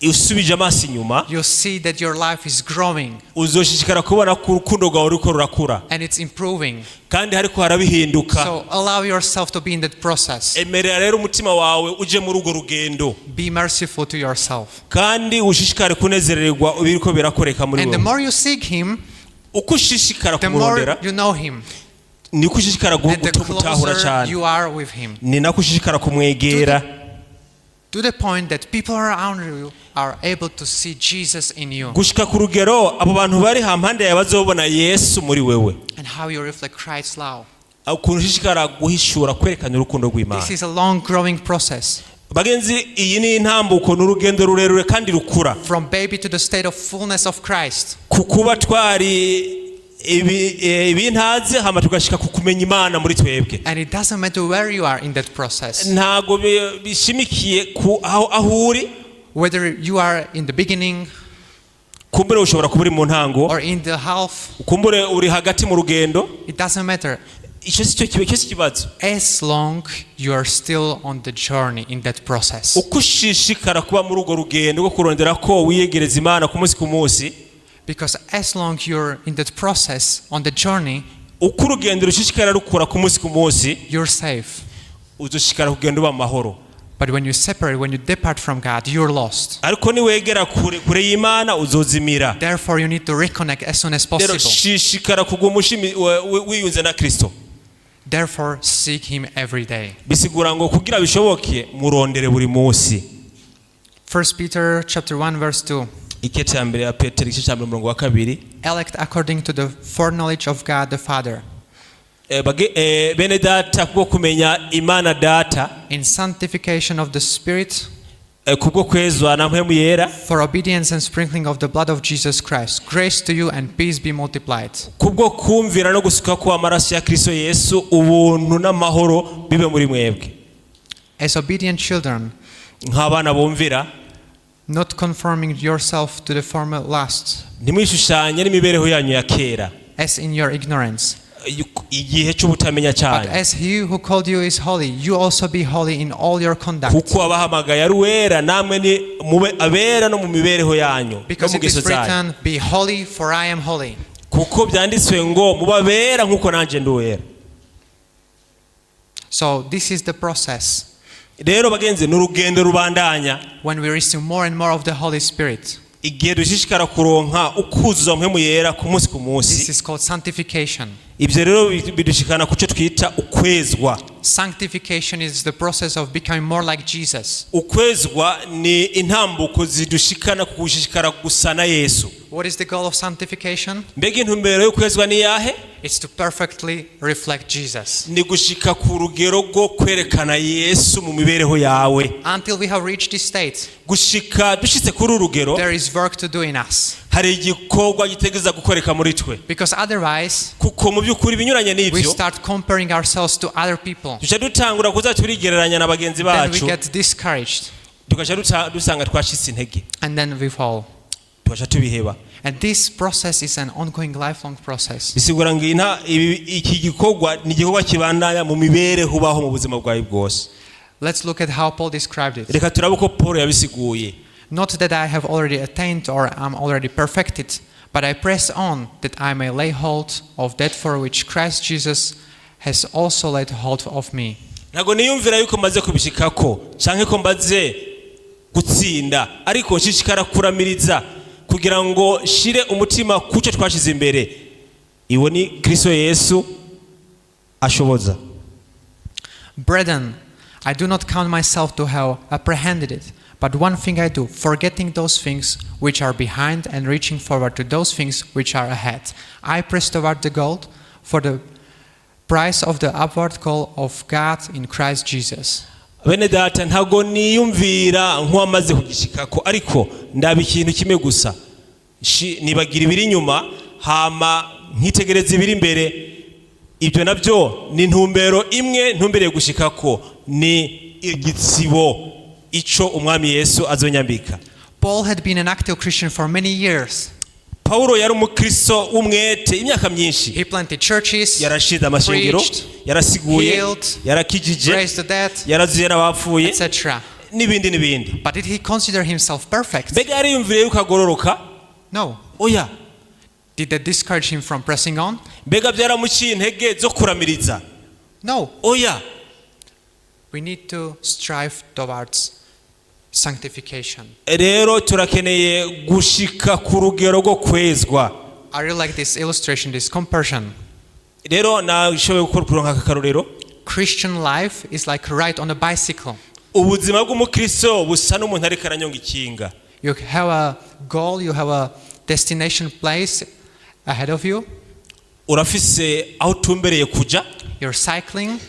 usubije amaso inyuma, you'll see that your life is growing uzoshishikara kubona ko urukundo rwawe ruriko rurakura and it's improving. kandi hariko harabihinduka. So allow yourself to be in that process. emerera rero umutima wawe uje muri urwo rugendo, Be merciful to yourself. kandi ushishikare kunezererwa ibiriko birakoreka muri And the wewe. more you seek Him, uko ushishikara the more kumurondera, you know Him. niko ushishikara And the gutahura closer cyane, you are with Him. ni nako ushishikara kumwegera, To the point that people around you are able to see Jesus in you. gushika ku rugero abo bantu bari hampande yawe bazobona Yesu muri wewe, And how you reflect Christ's love. ukuntu ushishikara guhishura kwerekana urukundo rw'Imana. This is a long growing process. bagenzi, iyi ni intambuko, ni urugendo rurerure kandi rukura, From baby to the state of fullness of Christ. kukuba twari ibintazi hama tugashika ku kumenya Imana muri twebwe. And it doesn't matter where you are in that process. ntago bishimikiye ku aho uri, Whether you are in the beginning kumbure ushobora kuba uri mu ntango, or in the half, kumbure uri hagati mu rugendo, it doesn't matter. icyo si kibazo. As long you are still on the journey in that process. uko ushishikara kuba muri urwo rugendo rwo kurondera ko wiyegereza Imana ku munsi ku munsi, Because as long you're in that process, on the journey, uko urugendo rushishikara rukura ku munsi ku munsi, you're safe. uzoshikara kugenda uba amahoro. But when you separate, when you depart from God, you're lost. ariko niwegera kure y'Imana uzozimira. Therefore, you need to reconnect as soon as Rero possible. shishikara kuguma wiyunze na Kristo. Therefore, seek Him every day. Bisigura ngo kugira bishoboke murondere buri munsi. 1 Peter chapter 1 verse 2. Ikete ya mbere ya Petero igice cya mbere umurongo wa kabiri. Elect according to the foreknowledge of God the Father, Bene data kubwo kumenya Imana data, in sanctification of the Spirit, kubwo kwezwa na mpemu yera, for obedience and sprinkling of the blood of Jesus Christ. Grace to you and peace be multiplied. kubwo kumvira no gusuka kwa amaraso ya Kristo Yesu, ubuntu n'amahoro bibe muri mwebwe. As obedient children, Nk'abana bumvira, not conforming yourself to the former lusts, ntimwishushanye n'imibereho yanyu ya kera, as in your ignorance. igihe cy'ubutamenya But cyane. as He who called you is holy, you also be holy in all your conduct. Kuko abahamagaye ari uwera, namwe ni mube abera no mu mibereho yanyu no Because mu it is ngeso zanyu. written, be holy for I am holy. Kuko byanditswe ngo mube abera nk'uko nanjye ndi uwera. So this is the process. Rero bagenzi, ni urugendo rubandanya. When we receive more and more of the Holy Spirit, Igihe dushishikara kuronka ukuzuza mpemu yera ku munsi ku this munsi, is called sanctification. ibyo rero bidushikana ku cyo twita ukwezwa. Sanctification is the process of becoming more like Jesus. Ukwezwa ni intambuko zidushikana ku gushishikara gusa na Yesu. What is the goal of sanctification? Mbega intumbero y'ukwezwa ni yahe? It's to perfectly reflect Jesus. Ni gushika ku rugero rwo kwerekana Yesu mu mibereho yawe. Until we have reached this state, Gushika dushitse kuri urugero, there is work to do in us. hari igikorwa gitegeza gukoreka muri twe. Because otherwise, Kuko mu by'ukuri binyuranye we n'ibyo, start comparing ourselves to other people. duca dutangura kuza turigereranya na bagenzi Then we bacu, get discouraged tugaca dusanga twashitse intege, and then we fall. tugaca tubiheba. And this process is an ongoing, lifelong process. Bisigura ngo iki gikorwa ni igikorwa kibandanya mu mibereho ubaho mu buzima bwawe bwose. Let's look at how Paul described it. Reka turabe uko Paul yabisiguye. Not that I have already attained or am already perfected, but I press on that I may lay hold of that for which Christ Jesus has also laid hold of me. Ntago niyumvira yuko maze kubishikako canke ko mbaze gutsinda, ariko nshishikara kuramiriza kugira ngo shire umutima kuco twashize imbere. Iwo ni Kristo Yesu ashoboza. Brethren, I do not count myself to have apprehended it, but one thing I do, forgetting those things which are behind and reaching forward to those things which are ahead. I press toward the goal for the prize of the upward call of God in Christ Jesus. Bene data, ntago niyumvira nk'uwamaze kugishikako, ariko ndaba ikintu kimwe gusa, nibagira ibiri inyuma hama nkitegereza ibiri imbere. Ibyo nabyo ni ntumbero imwe ntumbereye gushikako, ni igitsibo ico umwami Yesu azonyambika. Paul had been an active Christian for many years. Paulo yari umukristo w'umwete imyaka myinshi. He planted churches, Yarashize amashengero, preached, yarasiguye, healed, yarakijije, raised the dead, yarazuye n'abapfuye, etc. n'ibindi n'ibindi. But did he consider himself perfect? Mbega yariyumvire yuko agororoka? No. Oya. Did that discourage him from pressing on? Mbega byaramuciye intege zo kuramiriza? No. Oya. We need to strive towards sanctification. Rero turakeneye gushika ku rugero rwo kwezwa. I really like this illustration, this comparison. Rero nashoboye kuronka aka karorero. Christian life is like a ride on a bicycle. Ubuzima bw'umukristo busa n'umuntu ariko aranyonga ikinga. You have a goal, you have a destination place ahead of you. Urafise aho tumbereye kuja. You're cycling.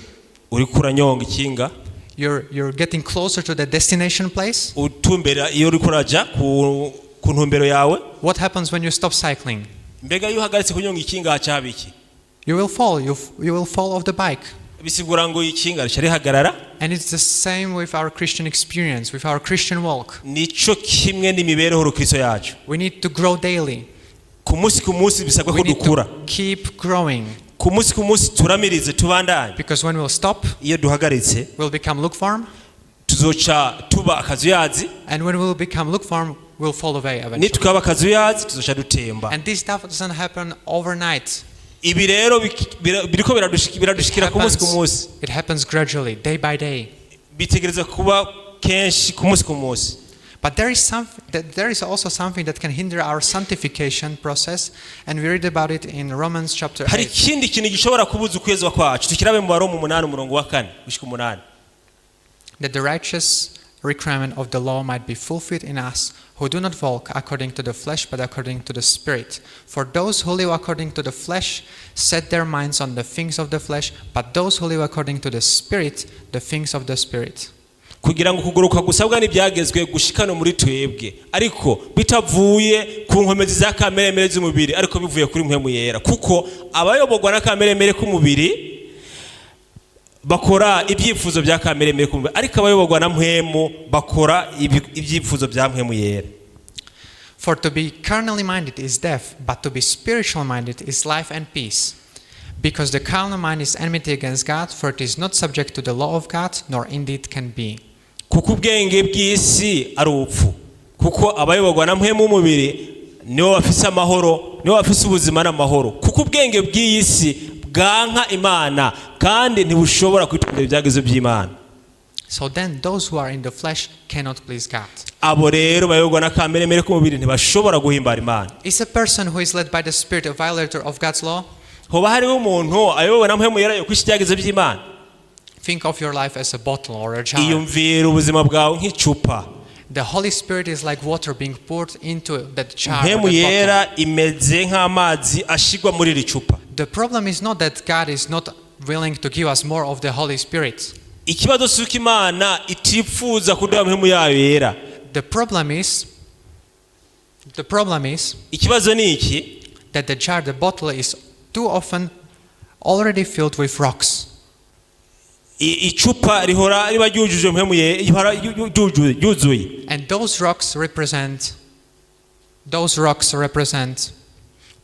Uri kuranyonga ikinga. You're getting closer to the destination place. Utumbera iyo uri kuraja ku ntumbero yawe. What happens when you stop cycling? Mbega iyo uhagaritse kunyonga ikinga hacabiki? You will fall. You will fall off the bike. Bisigura ngo ikinga rihagarara. And it's the same with our Christian experience, with our Christian walk. Nico kimwe n'imibereho y'Ukristo yacu. We need to grow daily. Ku munsi bisabwa ko dukura. Keep growing. Ku munsi turamirize tubandanye. Because when we'll stop, iyo duhagaritse, we'll become lukewarm. Tuzoca tuba akazuyazi. And when we'll become lukewarm, we'll fall away eventually. Nitukaba akazuyazi tuzoca dutemba. And this stuff doesn't happen overnight. Ibi rero biriko biradushikira ku munsi. It happens gradually, day by day. bitegereza kuba kenshi ku munsi ku munsi. But there is also something that can hinder our sanctification process, and we read about it in Romans chapter Hari 8. ikindi kintu gishobora kubuza ukwezwa kwacu, tukirabe mu Baroma 8:4 gushika 8. That the righteous requirement of the law might be fulfilled in us, who do not walk according to the flesh, but according to the Spirit. For those who live according to the flesh set their minds on the things of the flesh, but those who live according to the Spirit, the things of the Spirit. Kugira ngo kuguruka gusabwa n'ibyagezwe gushikano muri twebwe, ariko bitavuye ku nkomezi za kameremere z'umubiri, ariko bivuye kuri mpemu yera, kuko abayobogwa na kameremere k'umubiri bakora ibyifuzo bya kameremere k'umubiri, ariko abayobogwa na mpemu bakora ibyifuzo bya mpemu yera. For to be carnally minded is death, but to be spiritual minded is life and peace. Because the carnal mind is enmity against God, for it is not subject to the law of God, nor indeed can be. Kuko ubwenge bw'isi ari upfu, kuko abayobogwa na mpemu umubiri nibo bafise amahoro, nibo bafise ubuzima n'amahoro, kuko ubwenge bw'isi bwanka Imana kandi ntibushobora kwitondera ibyagezo by'Imana. So then those who are in the flesh cannot please God. Abo rero bayobogwa na kameremere k'umubiri ntibashobora guhimbara Imana. Is a person who is led by the Spirit a violator of God's law? Hoba hariho umuntu ayobowe na mpemu yera yo kwishyagezo by'Imana. Think of your life as a bottle or a jar. Iyumvira ubuzima bwawe nk'icupa. The Holy Spirit is like water being poured into that jar or Mpemu that yera bottle. imeze nk'amazi ashigwa muri iri cupa. The problem is not that God is not willing to give us more of the Holy Spirit. Ikibazo suko Imana itifuza kuduha mpemu yayo yera. The problem is Ikibazo ni iki? that the jar, the bottle is too often already filled with rocks. Icupa rihora riba ryujuje mpemu yera, yuzuye. And those rocks represent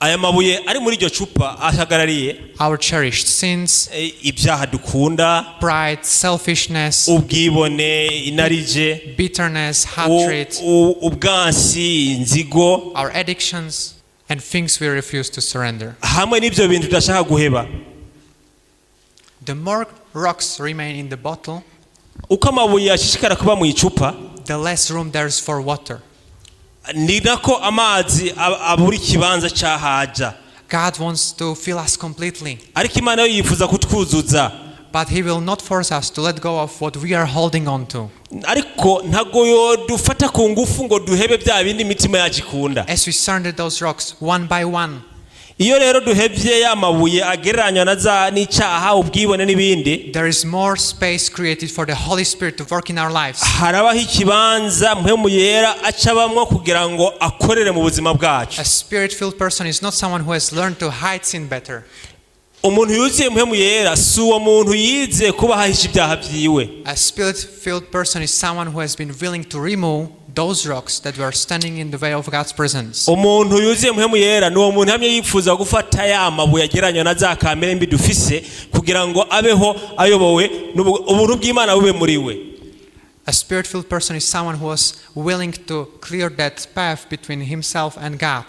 Aya mabuye ari muri iryo cupa ahagarariye our cherished sins, ibyaha dukunda, pride, selfishness, ubwibone, inarije, bitterness, hatred, ubwansi, inzigo, our addictions, and things we refuse to surrender. hamwe n'ibyo bintu tudashaka guheba. The more rocks remain in the bottle, Uko amabuye ashishikara kuba mu icupa, the less room there is for water. ni nako amazi abura ikibanza cyahaja. God wants to fill us completely, Ariko Imana yo yifuza kutwuzuza, but He will not force us to let go of what we are holding on to. ariko ntago yo dufata ku ngufu ngo duhebe bya bindi imitima yacu ikunda. As we surrender those rocks one by one, Iyo rero duhevye ya mabuye agereranywa na n'icyaha, ubwibone n'ibindi, there is more space created for the Holy Spirit to work in our lives. harabaho ikibanza mpemu yera acabamwo kugira ngo akorere mu buzima bwacu. A spirit-filled person is not someone who has learned to hide sin better. Umuntu yuzuye mpemu yera si uwo muntu yize kuba ahisha ibyaha byiwe. A spirit-filled person is someone who has been willing to remove those rocks that were standing in the way of God's presence. Umuntu yuzuye mpemu yera ni uwo muntu hamwe yifuza gufata ya mabuye agereranywa na za kamere mbi dufise kugira ngo abeho ayobowe ubuntu bw'Imana bube muri we. A spirit-filled person is someone who was willing to clear that path between himself and God.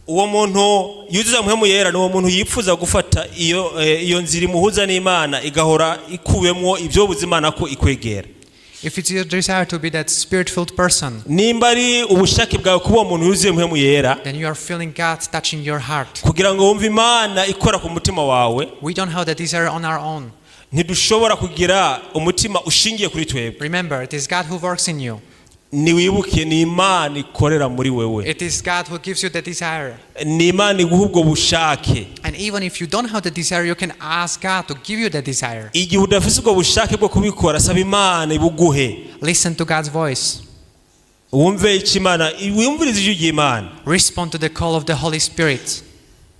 Uwo muntu yuzuye mpemu yera ni uwo muntu yifuza gufata iyo nzira imuhuza n'Imana igahora ikubemwo ibyo buzima nako ikwegera. If it's your desire to be that spirit-filled person, Nimba ari ubushake bwawe kuba uwo muntu yuzuye mpemu yera, then you are feeling God touching your heart. kugira ngo wumve Imana ikora ku mutima wawe, We don't have that desire on our own. ntidushobora kugira umutima ushingiye kuri twebwe. Remember, it is God who works in you. Niwibuke ni Imana ikorera muri wewe, It is God who gives you the desire. ni Imana iguha ubwo bushake. And even if you don't have the desire, you can ask God to give you the desire. Igihe udafise ubwo bushake bwo kubikora, saba Imana ibuguhe. Listen to God's voice. Wumve icyo Imana, wumvirize ijwi ry'Imana. Respond to the call of the Holy Spirit.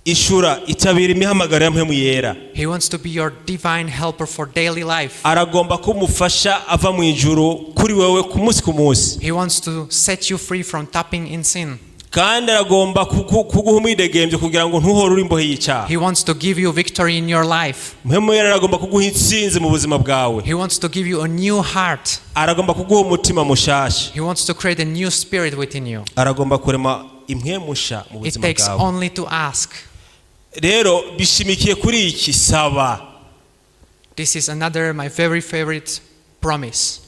Ishura, itabira imihamagaro ya mpemu yera. He wants to be your divine helper for daily life. Aragomba ko umufasha ava mu ijuru kuri wewe ku munsi ku munsi. He wants to set you free from tapping in sin. Kandi aragomba kuguha umwidegembyo kugira ngo ntuhore uri imbohe y'icyaha. He wants to give you victory in your life. Mpemu yera aragomba kuguha intsinzi mu buzima bwawe. He wants to give you a new heart. Aragomba kuguha umutima mushasha. He wants to create a new spirit within you. Aragomba kurema impwemusha mu It buzima takes bwawe. only to ask. Rero bishimikiye kuri iki, saba. This is another my very favorite promise.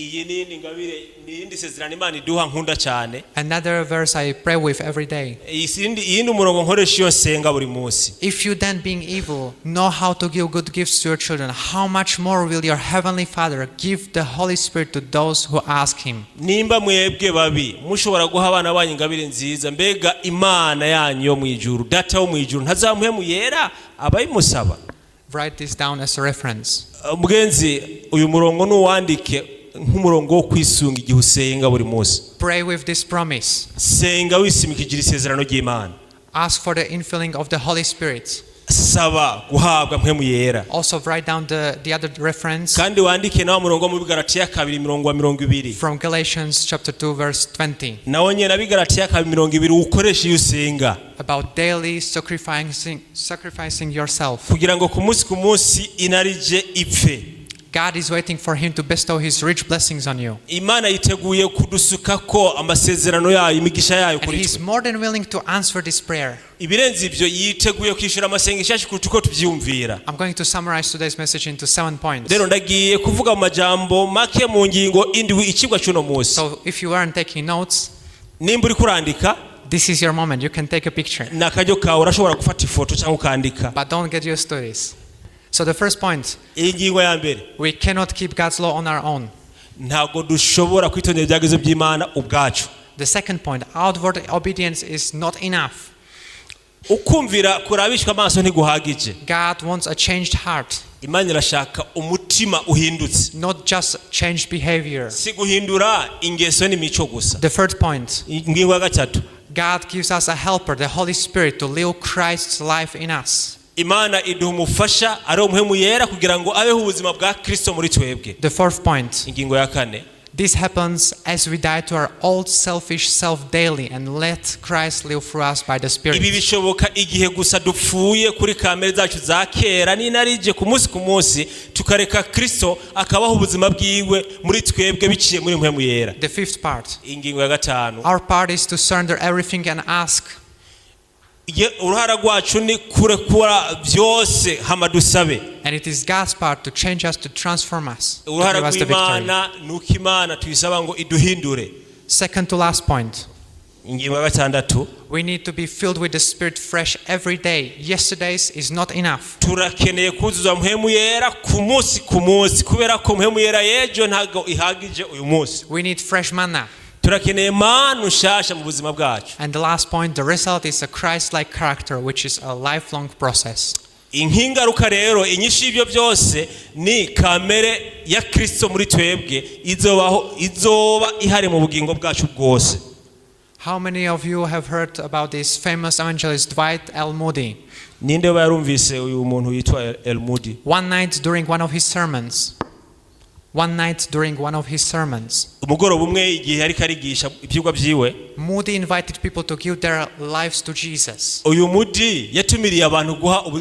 iyi nindi ngabire nindi sezerano Imana iduha nkunda cyane. Another verse I pray with every day. Iyindi umurongo nkoresha iyo senga buri munsi. If you then, being evil, know how to give good gifts to your children, how much more will your heavenly Father give the Holy Spirit to those who ask him? Nimba mwebwe babi mushobora guha abana banyu ingabire nziza, mbega Imana yanyu yo mu ijuru, data wo mu ijuru ntazamuhemu yera abayimusaba. Write this down as a reference. Mugenzi, uyu murongo nuwandike nk'umurongo wo kwisunga igihe usenga buri munsi. Pray with this promise. Senga wisimikije isezerano ry'Imana. Ask for the infilling of the Holy Spirit. Saba guhabwa mpemu yera. Also write down the other reference. Kandi wandike na murongo mu Bigalatiya 2:20. From Galatians chapter 2 verse 20. Nawonye na Bigalatiya 2:20 ukoresha iyo usenga. About daily sacrificing yourself. Kugira ngo ku munsi inarije ipfe. God is waiting for him to bestow his rich blessings on you. Imana yiteguye kudusukako amasezerano yayo, imigisha yayo And kuri he's twe. more than willing to answer this prayer. Ibirenze ibyo yiteguye kwishura amasengesho yacu kuruta uko tubyumvira. I'm going to summarize today's message into 7 points. Rero ndagiye kuvuga mu majambo make mu ngingo indwi ikigwa cy'uno munsi. So if you weren't taking notes, Nimba uri kurandika, this is your moment. You can take a picture. nakajyo kawe urashobora gufata ifoto cyangwa ukandika. But don't get used to this. So the first point, Iyi ngingo ya mbere, we cannot keep God's law on our own. ntabwo dushobora kwitondera ibyagezo by'Imana ubwacu. The second point, outward obedience is not enough. Ukumvira kurabishwa amaso ntiguhagije. God wants a changed heart, Imana irashaka umutima uhindutse, not just changed behavior. si guhindura ingeso n'imico gusa. The third point, Ingingo ya gatatu, God gives us a helper, the Holy Spirit, to live Christ's life in us. Imana iduha umufasha ari umuhemu yera kugira ngo abeho ubuzima bwa Kristo muri twebwe. The fourth point, Ingingo ya kane, this happens as we die to our old selfish self daily and let Christ live through us by the ibi Spirit. bishoboka igihe gusa dupfuye kuri kamere zacu za kera n'inarije ku munsi tukareka Kristo akabaho ubuzima bwiwe muri twebwe biciye muri umuhemu yera. The fifth part, Ingingo ya gatanu, our part is to surrender everything and ask. uruhara rwacu ni kurekura byose hama dusabe. And it is God's part to change us, to transform us, to Uruhara give us the victory. rw'Imana nuko Imana tuyisaba ngo iduhindure. Second to last point, Ingingo ya gatandatu, we need to be filled with the Spirit fresh every day. Yesterday's is not enough. turakeneye kuzuza muhemu yera ku munsi kubera ko muhemu yera yejo ntago ihagije uyu munsi. We need fresh manna. Turakeneye manu nshasha mu buzima bwacu. And the last point, the result is a Christ-like character, which is a lifelong process. Inkingaruka rero inyinshi y'ibyo byose ni kamere ya Kristo muri twebwe izoba ihari mu bugingo bwacu bwose. How many of you have heard about this famous evangelist Dwight L. Moody? Ninde yarumvise uyu muntu yitwa El Moody? One night during one of his sermons, umugoroba umwe igihe yari karigisha ibyigwa byiwe, Moody invited people to give their lives to Jesus. uyu Moody yatumiriye abantu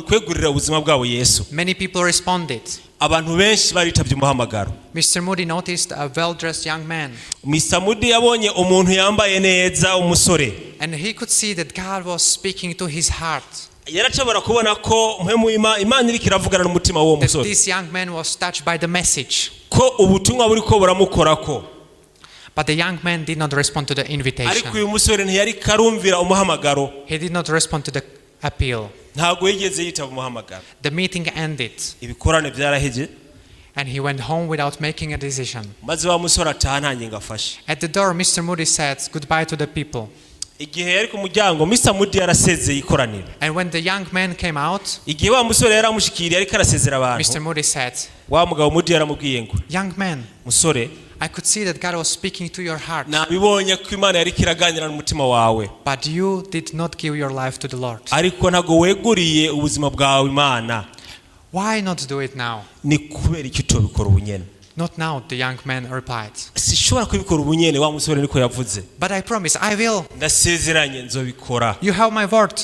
kwegurira ubuzima bwabo Yesu. Many people responded. Abantu benshi baritabye umuhamagaro. Mr. Moody noticed a well-dressed young man, Mr. Moody yabonye umuntu yambaye neza umusore, and he could see that God was speaking to his heart. yarashobora kubona ko muhemu Imana iri kiravugana n'umutima w'uwo That musore, this young man was touched by the message. ko ubutumwa buri ko buramukorako. But the young man did not respond to the Ariko invitation. uyu musore ntiyari karumvira umuhamagaro, He did not respond to the appeal. ntabwo yigeze yitaba umuhamagaro. The meeting ended, Ibikorane byaraheze, and he went home without making a decision. maze wa musore ataha nta ngingo afashe. At the door, Mr. Moody said goodbye to the people. Igihe yari ku muryango, Mr. Moody yarasezeye ikoraniro. And when the young man came out, Igihe wa musore yari amushikiriye ariko arasezera abantu, Mr. Moody said, wa mugabo Moody yaramubwiye ngo, young man, musore, I could see that God was speaking to your heart, nabibonye ko Imana yari kiraganira n'umutima wawe, but you did not give your life to the Lord. ariko ntago weguriye ubuzima bwawe Imana. Why not do it now? Ni kubera iki utobikora ubunyene? Not now, the young man replied. Sishobora kubikora ubunyene, wa musore niko yavuze. But I promise, I will. Ndasezeranye nzobikora. You have my word.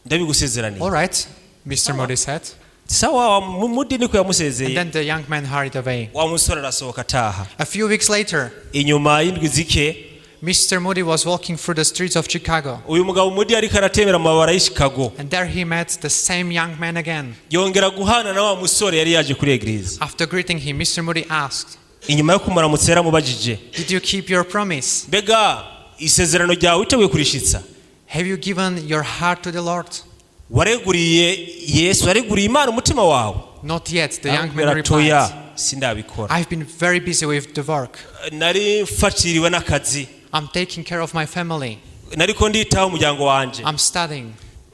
Ndabigusezeraniye. All right, Mr. Moody said. Sawa, Moody niko And yamusezeye. then the young man hurried away. Wa musore arasohoka ataha. A few weeks later, Inyuma y'indwi zike, Mr. Moody was walking through the streets of Chicago. uyu mugabo Moody ariko aratembera mu mabara y'i Chicago. And there he met the same young man again. Yongera guhana na wa musore yari yaje kuri eglise. After greeting him, Mr. Moody asked, inyuma yo kumuramutsa yaramubajije Did you keep your promise? mbega isezerano ryawe witeguye kurishitsa Have you given your heart to the Lord? wareguriye Yesu wareguriye Imana umutima wawe Not yet, the young man Aratoya, replied. sindabikora I've been very busy with the work. nari mfatiriwe n'akazi I'm taking care of my family. nariko nditaho umuryango wanje I'm studying.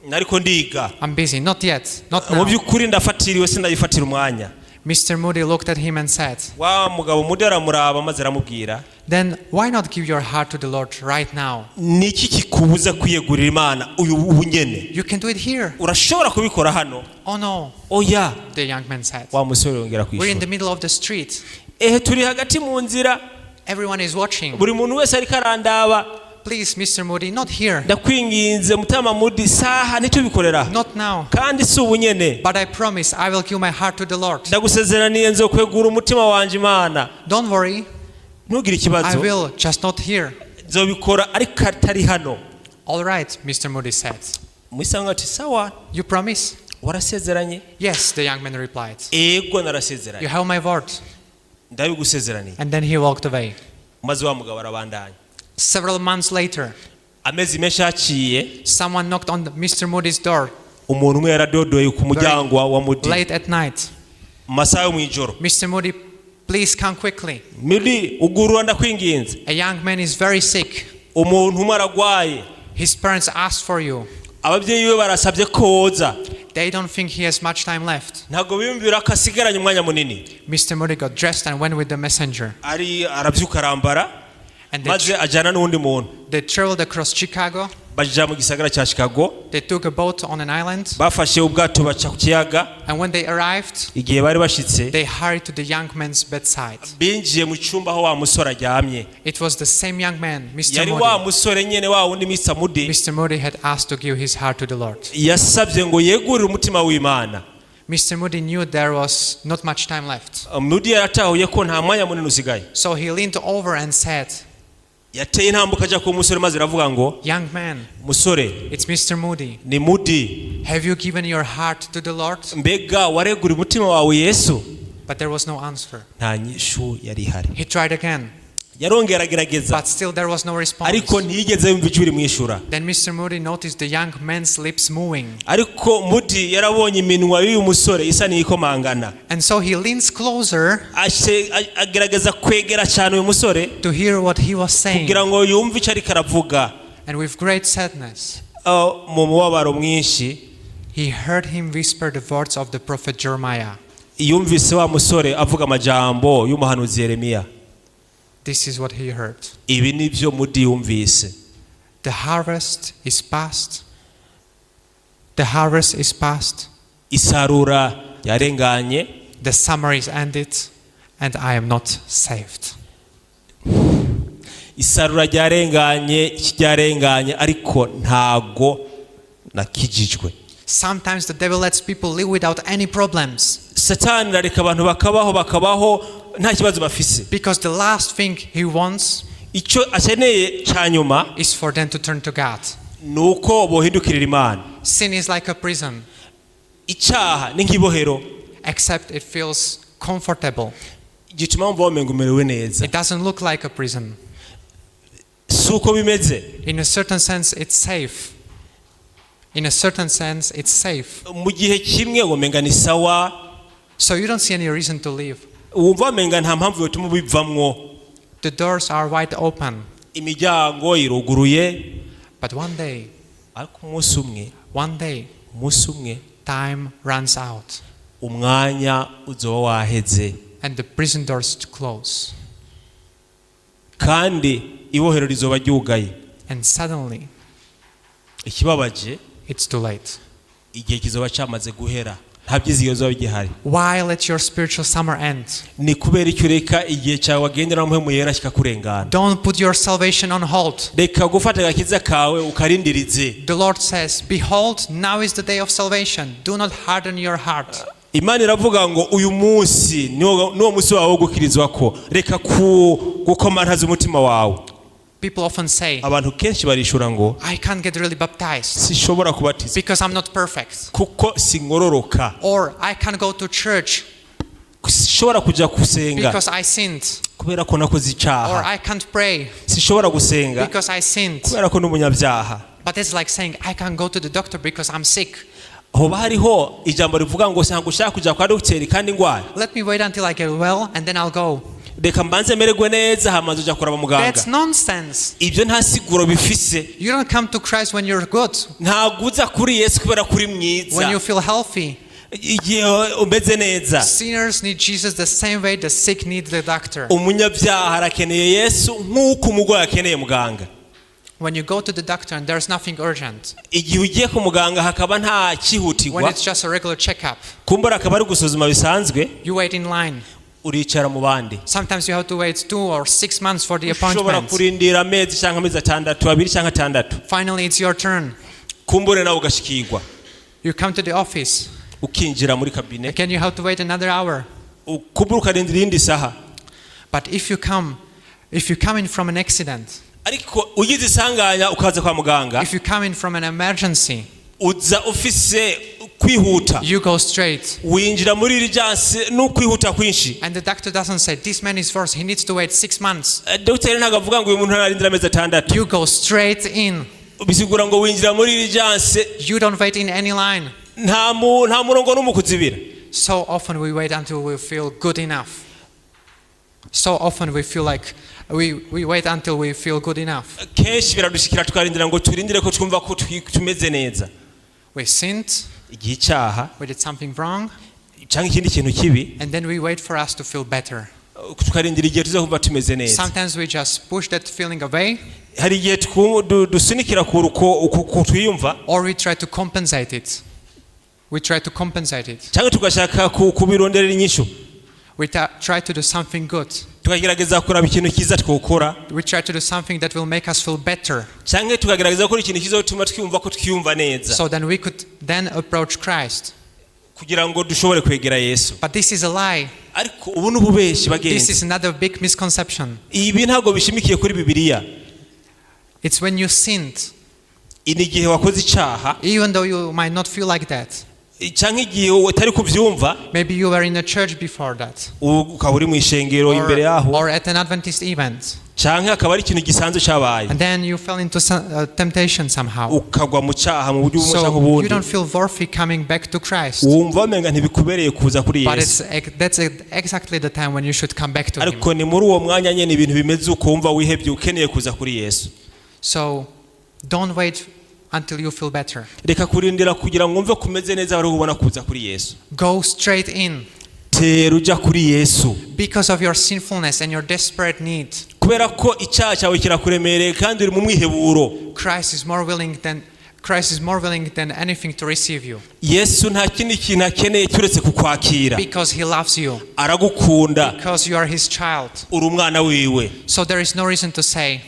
nariko ndiga I'm busy. Not yet. Not mu now. by'ukuri ndafatiriwe sindayifatira umwanya Mr. Moody looked at him and said, wa mugabo Moody aramuraba maze aramubwira then why not give your heart to the Lord right now? niki kikubuza kwiyegurira Imana ubu nyene You can do it here. urashobora kubikora hano Oh no, oya the young man said. wa musore yongera We're in kwishura the middle of the street. turi hagati mu nzira Everyone is watching. buri muntu wese ariko arandaba Please, Mr. Moody, not here. ndakwinginze mutama Moody saha nitubikorera Not now. kandi si ubu nyene But I promise I will give my heart to the Lord. ndagusezeraniye nzokwegura umutima wanje Imana Don't worry. ntugire I ikibazo will, just not here. nzobikora ariko atari hano All right, Mr. Moody said. mwisanga ati sawa You promise? warasezeranye Yes, the young man replied. ego You narasezeranye have my word. ndabigusezeraniye And then he walked away. maze wa mugabo arabandanya Several months later, amezi menshi haciye someone knocked on Mr. Moody's door umuntu umwe yaradodoye ku muryango wa Moody late at night. mu masaha yo mu ijoro Mr. Moody, please come quickly. Moody ugurura ndakwinginze A young man is very sick. umuntu umwe aragwaye His parents asked for you. ababyeyi be barasabye koza They don't think he has much time left. ntabwo biyumvira ko asigaranye umwanya munini Mr. Moody got dressed and went with the messenger. arabyuka arambara And maze ajyana n'undi muntu they traveled across Chicago. bajya mu gisagara cya Chicago They took a boat on an island. bafashe ubwato baca ku kiyaga And when they arrived, igihe bari bashitse they hurried to the young man's bedside. binjiye mu cyumba aho wa musore aryamye It was the same young man, Mr. yari wa Moody. musore nyene wa wundi Mr. Moody Mr. Moody had asked to give his heart to the Lord. yasabye ngo yegurire umutima w'Imana Mr. Moody knew there was not much time left. Moody yaratahuye ko nta mwanya munini usigaye So he leaned over and said, yateye intambuka ajya ku musore maze aravuga ngo young man, musore it's Mr. Moody. ni Moody Have you given your heart to the Lord? mbega waregura umutima wawe Yesu But there was no answer. nta nyishu yari ihari He tried again, yarongera agerageza but still there was no response. ariko ntiyigeze yumva icyo uri mwishura Then Mr. Moody noticed the young man's lips moving. ariko Moody yarabonye iminwa y'uyu musore isa n'iyikomangana And so he leans closer agerageza kwegera cyane uyu musore to hear what he was saying. kugira ngo yumve icyo ariko aravuga And with great sadness, mu mubabaro mwinshi he heard him whisper the words of the prophet Jeremiah. yumvise wa musore avuga amajambo y'umuhanuzi Yeremiya This is what he heard. ibi nibyo Moody yumvise The harvest is past. The harvest is past. isarura yarenganye The summer is ended, and I am not saved. isarura ryarenganye ariko ntago nakijijwe Sometimes the devil lets people live without any problems satani arareka abantu bakabaho nta kibazo bafise because the last thing he wants icyo akeneye cya nyuma is for them to turn to God. nuko bohindukirira Imana Sin is like a prison, icyaha ni nk'ibohero except it feels comfortable. gituma wumva wamenga umerewe neza It doesn't look like a prison. si uko bimeze In a certain sense, it's safe. In a certain sense, it's safe. mu gihe kimwe wamenga ni sawa So you don't see any reason to leave. wumva wamenga nta mpamvu yotuma ubivamwo The doors are wide open. imiryango iruguruye But ariko umunsi umwe time runs out umwanya uzoba waheze and the prison doors close. kandi ibohero rizoba ryugaye And suddenly, ikibabaje it's too late. igihe kizoba cyamaze guhera nta byizigiro bizoba bigihari Why let your spiritual summer end? ni kubera icyo ureka igihe cyawe wagenderamo mpemu yera kikakurengana Don't put your salvation on hold. reka gufata agakiza kawe ukarindirize The Lord says, behold, now is the day of salvation. Do not harden your heart. Imana iravuga ngo uyu munsi niwo munsi wawe wo gukirizwa ko reka gukomantaza umutima wawe People often say, abantu kenshi barishura ngo I can't get really baptized sishobora kubatiza because I'm not perfect. kuko singororoka Or I can't go to church sishobora kuja gusenga because I sinned, kubera ko nakoze or icyaha, I can't pray sishobora gusenga because I sinned. kubera ko n'umunyabyaha. But it's like saying I can't go to the doctor because I'm sick. Hoba hariho ijambo rivuga ngo sanga ushaka kuja kwa dogiteri kandi ngwara, Let me wait until I get well and then I'll go. reka mbanze mererwe neza hamaze uja kuraba muganga. That's nonsense. Ibyo nta siguro bifise. You don't come to Christ when you're good, Ntabwo uza kuri Yesu kubera kuri when mwiza, you feel healthy. igihe umeze neza. Sinners need Jesus the same way the sick need the doctor. Umunyabyaha arakeneye Yesu nk'uko umurwayi akeneye muganga. When you go to the doctor and there's nothing urgent, Igihe ugiye ku muganga hakaba nta when cyihutirwa, it's just a regular checkup, kumbura akaba ari gusuzuma bisanzwe, you wait in line. uricara mu bandi. Sometimes you have to wait 2 or 6 months for the Ushobora appointment. kurindira amezi cyangwa amezi atandatu, abiri cyangwa atandatu, Finally, it's your turn. kumbure nawe ugashikirwa, You come to the office. ukinjira muri kabine, Again, you have to wait another hour. kumbura ukarindira iyindi saha. But if you come in from an accident, Ariko ugize isanganya ukaza kwa muganga, if you come in from an emergency, uza ufise kwihuta, you go straight. winjira muri urgence n'ukwihuta kwinshi. And the doctor doesn't say, this man is worse, he needs to wait 6 months. Dogiteri ntabwo avuga ngo uyu muntu ararindira amezi atandatu. You go straight in. Bisigura ngo winjira muri urgence, You don't wait in any line. nta murongo n'umwe ukuzibira. So often we wait until we feel good enough. So often we feel like we wait until we feel good enough. Kenshi biradushikira tukarindira ngo turindire ko twumva ko tumeze neza. We sinned, Igihe icyaha we did something wrong, cyangwa ikindi kintu kibi, and then we wait for us to feel better. tukarindira igihe tuza kumva tumeze neza. Sometimes we just push that feeling away, Hari igihe dusunikira ku twiyumva, or we try to compensate it. We try to compensate it. cyangwa tugashaka kubironderera inyishu, We try to do something good. tukagerageza kuraba ikintu cyiza twokora, We try to do something that will make us feel better, cyangwa tukagerageza gukora ikintu cyiza gituma twiyumva ko twiyumva neza, so then we could then approach Christ. kugira ngo dushobore kwegera Yesu. But this is a lie. Ariko ubu ni ububeshi This bagenzi. is another big misconception. Ibi ntabwo bishimikiye kuri Bibiliya. It's when you sinned, Ni igihe wakoze icyaha, even though you might not feel like that. cyangwa igihe utari kubyumva, Maybe you were in a church before that, ukaba uri mu ishengero imbere yaho, or at an Adventist event, cyangwa akaba ari ikintu gisanzwe cyabaye, and then you fell into temptation somehow. ukagwa mu cyaha mu buryo bumwe cyangwa So you ubundi, don't feel worthy coming back to Christ. wumva wamenga ntibikubereye kuza kuri But Yesu. that's exactly the time when you should come back to Him. Ariko ni muri uwo mwanya nyine ibintu bimeze uko wumva wihebye ukeneye kuza kuri Yesu. So don't wait until you feel better. Reka kurindira kugira ngo wumve kumeze neza bari ubona kuza kuri Yesu. Go straight in. Tera ujya kuri Yesu. Because of your sinfulness and your desperate need, Kubera ko icyaha cyawe kirakuremereye kandi uri mu mwiheburo. Christ is more willing than anything to receive you. Yesu nta kindi kintu akeneye cyuretse kukwakira. Because He loves you. Aragukunda. Because you are His child. Uri umwana wiwe. So there is no reason to say,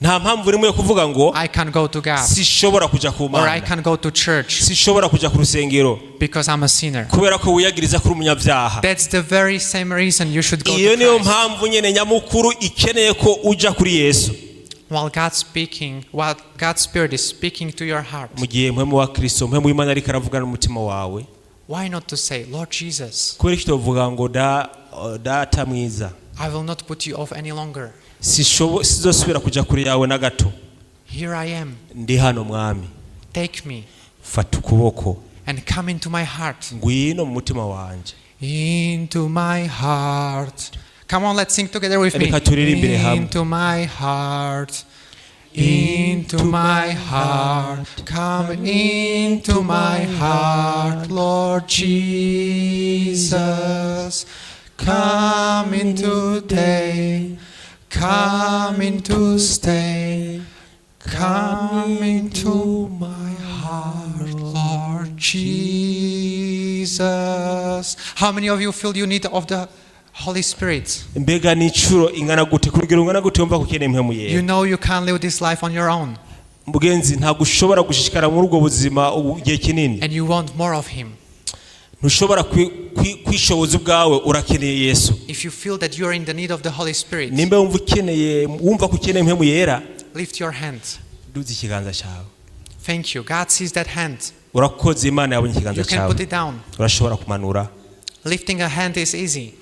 Nta mpamvu rimwe yo kuvuga ngo I can't go to God, sishobora kujya ku or I Mana, can't go to church sishobora kujya ku rusengero because I'm a sinner. kubera ko wiyagiriza kuri umunyabyaha. That's the very same reason you should go Iyo to niyo Christ. mpamvu nyine nyamukuru ikeneye ko ujya kuri Yesu. While God's Spirit is speaking to your heart, Mu gihe mpemu wa Kristo, mpemu w'Imana ariko aravugana n'umutima wawe, why not to say, Lord Jesus, kubera iki tuvuga ngo data mwiza, I will not put you off any longer. sizosubira kujya kure yawe na gato. Here I am. Ndi hano mwami, Take me fata ukuboko and come into my heart. ngwino mu mutima wanjye. Into my heart. Come on, let's sing together with me. Reka turirimbire hamwe. Into my heart. Into my heart. Come into my heart, Lord Jesus. Come in today. Come in to stay. Come into my heart, Lord Jesus. How many of you feel you need of the Holy Spirit? Mbega ni incuro ingana gute, ku rugero ngana gute wumva ko ukeneye mpemu yera. You know you can't live this life on your own, Mugenzi, ntabwo ushobora gushishikara muri ubwo buzima igihe kinini. and you want more of Him. Ntushobora kwishoboza ubwawe, urakeneye Yesu. If you feel that you're in the need of the Holy Spirit, Nimba wumva ko ukeneye mpemu yera, lift your hand. duze ikiganza cyawe. Thank you. God sees that hand. Urakoze, Imana yabonye ikiganza You can cyawe. put it down. Urashobora kumanura. Lifting a hand is easy.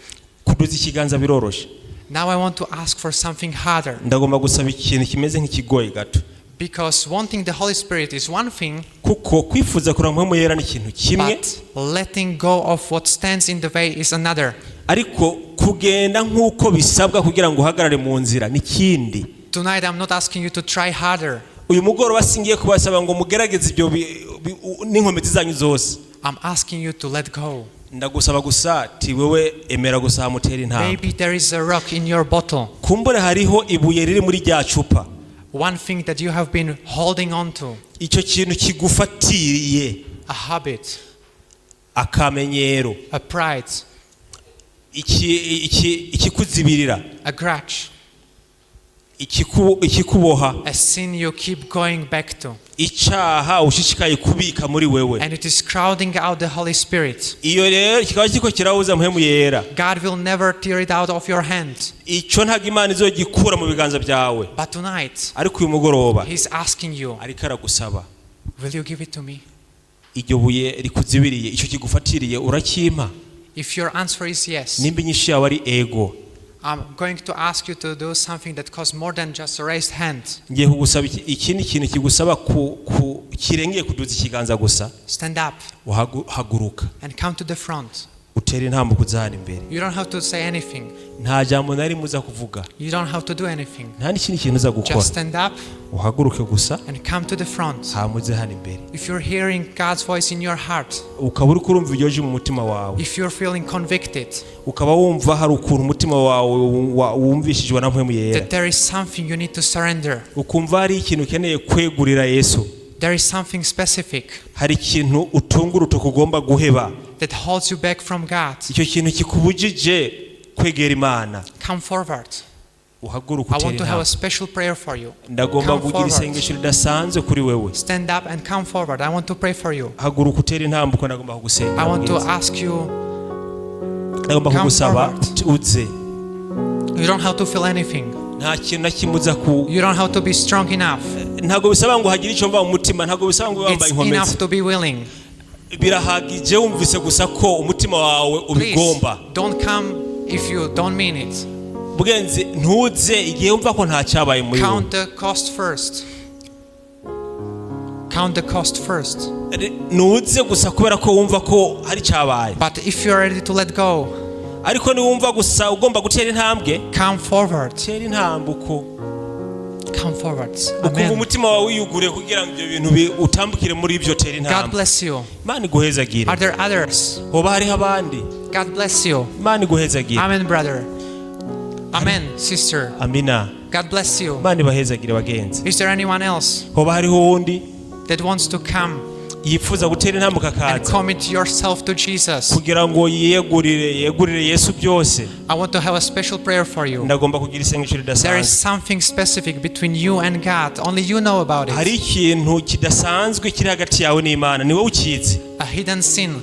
kuduza ikiganza biroroshe. Now I want to ask for something harder. Ndagomba gusaba ikintu kimeze nk'ikigoye gato. Because wanting the Holy Spirit is one thing, kuko kwifuza kurangwa mu yera ni ikintu kimwe, but letting go of what stands in the way is another. ariko kugenda nk'uko bisabwa kugira ngo uhagarare mu nzira ni kindi. Tonight I'm not asking you to try harder. Uyu mugoroba singiye kubasaba ngo mugerageze ibyo n'inkomezi zanyu zose. I'm asking you to let go. Ndagusaba gusa ti wewe emera gusa mutera intambwe. Maybe there is a rock in your bottle. Kumbure hariho ibuye riri muri rya cupa. One thing that you have been holding on to. Icyo kintu kigufatiriye. A habit. Akamenyero. A pride. Ikikuzibirira. A grudge. Ikikuboha. A sin you keep going back to. Icaha ushishikaye kubika muri wewe. And it is crowding out the Holy Spirit. Iyo rero kikaba kiko kirawuza mpemu yera. God will never tear it out of your hand. Ico ntago Imana izogikura mu biganza byawe. But tonight, ariko uyu mugoroba He's asking you, ariko aragusaba, will you give it to me? Iryo buye rikuzibiriye, icyo kigufatiriye urakimpa. If your answer is yes, nimba inyishu yawe ari ego, I'm going to ask you to do something that costs more than just a raised hand. ngiye kugusaba ikindi kintu kigusaba kirengeye kuduza ikiganza gusa. Stand up haguruka and come to the front. utere intambwe kuzana imbere. You don't have to say anything. Nta jambo nari muza kuvuga. You don't have to do anything. Nta n'ikindi kintu uza gukora. Just stand up uhaguruke gusa and come to the front. hamuze hano imbere. If you're hearing God's voice in your heart, ukaba uri kurumva iryoje mu mutima wawe, if you're feeling convicted ukaba wumva hari ukuntu umutima wawe wumvishijwe na mpemu yera, that there is something you need to surrender, ukumva hari ikintu ukeneye kwegurira Yesu, there is something specific hari ikintu utunguruto kugomba guheba, that holds you back from God, icyo kintu kikubujije kwegera Imana, come forward. uhaguruka I utere want to have a intambwe. special prayer for you. Ndagomba Come kugira forward. isengesho ridasanzwe kuri wewe. Stand up and come forward. I want to pray for you. Haguruka utere intambwe uko ndagomba kugusengera. I want to mugenzi. ask you, Ndagomba come kugusaba forward. uze. you don't have to feel anything. Nta kintu na kimwe uza ku, You don't have to be strong enough. ntago bisaba ngo hagire icyo mva mu mutima, ntago bisaba ngo It's wambaye enough inkomezi. to be willing. Birahagije wumvise gusa ko umutima wawe Please, ubigomba. don't come if you don't mean it. Mugenzi ntuze igihe wumva ko nta cyabaye muri wowe. Count the cost first. Count the cost first. Ntuze gusa kubera ko wumva ko hari cyabaye. But if you're ready to let go, Ariko ni wumva gusa ugomba gutera intambwe, come forward. tera intambwe uko Come forward. ukumva Amen. umutima wawe wiyugure kugira ngo ibyo bintu utambukire muri ibyo, tera God intambwe. bless you. Imana iguhezagire. Are there others? Hoba hariho abandi. God bless you. Imana iguhezagire. Amen, brother. Amen, sister. Amina. God bless you. Imana ibahezagire bagenzi. Is there anyone else Hoba hariho wundi that wants to come yifuza gutera intambwe and kakaza commit yourself to Jesus? kugira ngo yegurire Yesu byose. I want to have a special prayer for you. Ndagomba kugira isengesho There is ridasanzwe. something specific between you and God. Only you know about Hari it. ikintu kidasanzwe kiri hagati yawe n'Imana, niwe ukizi. A hidden sin,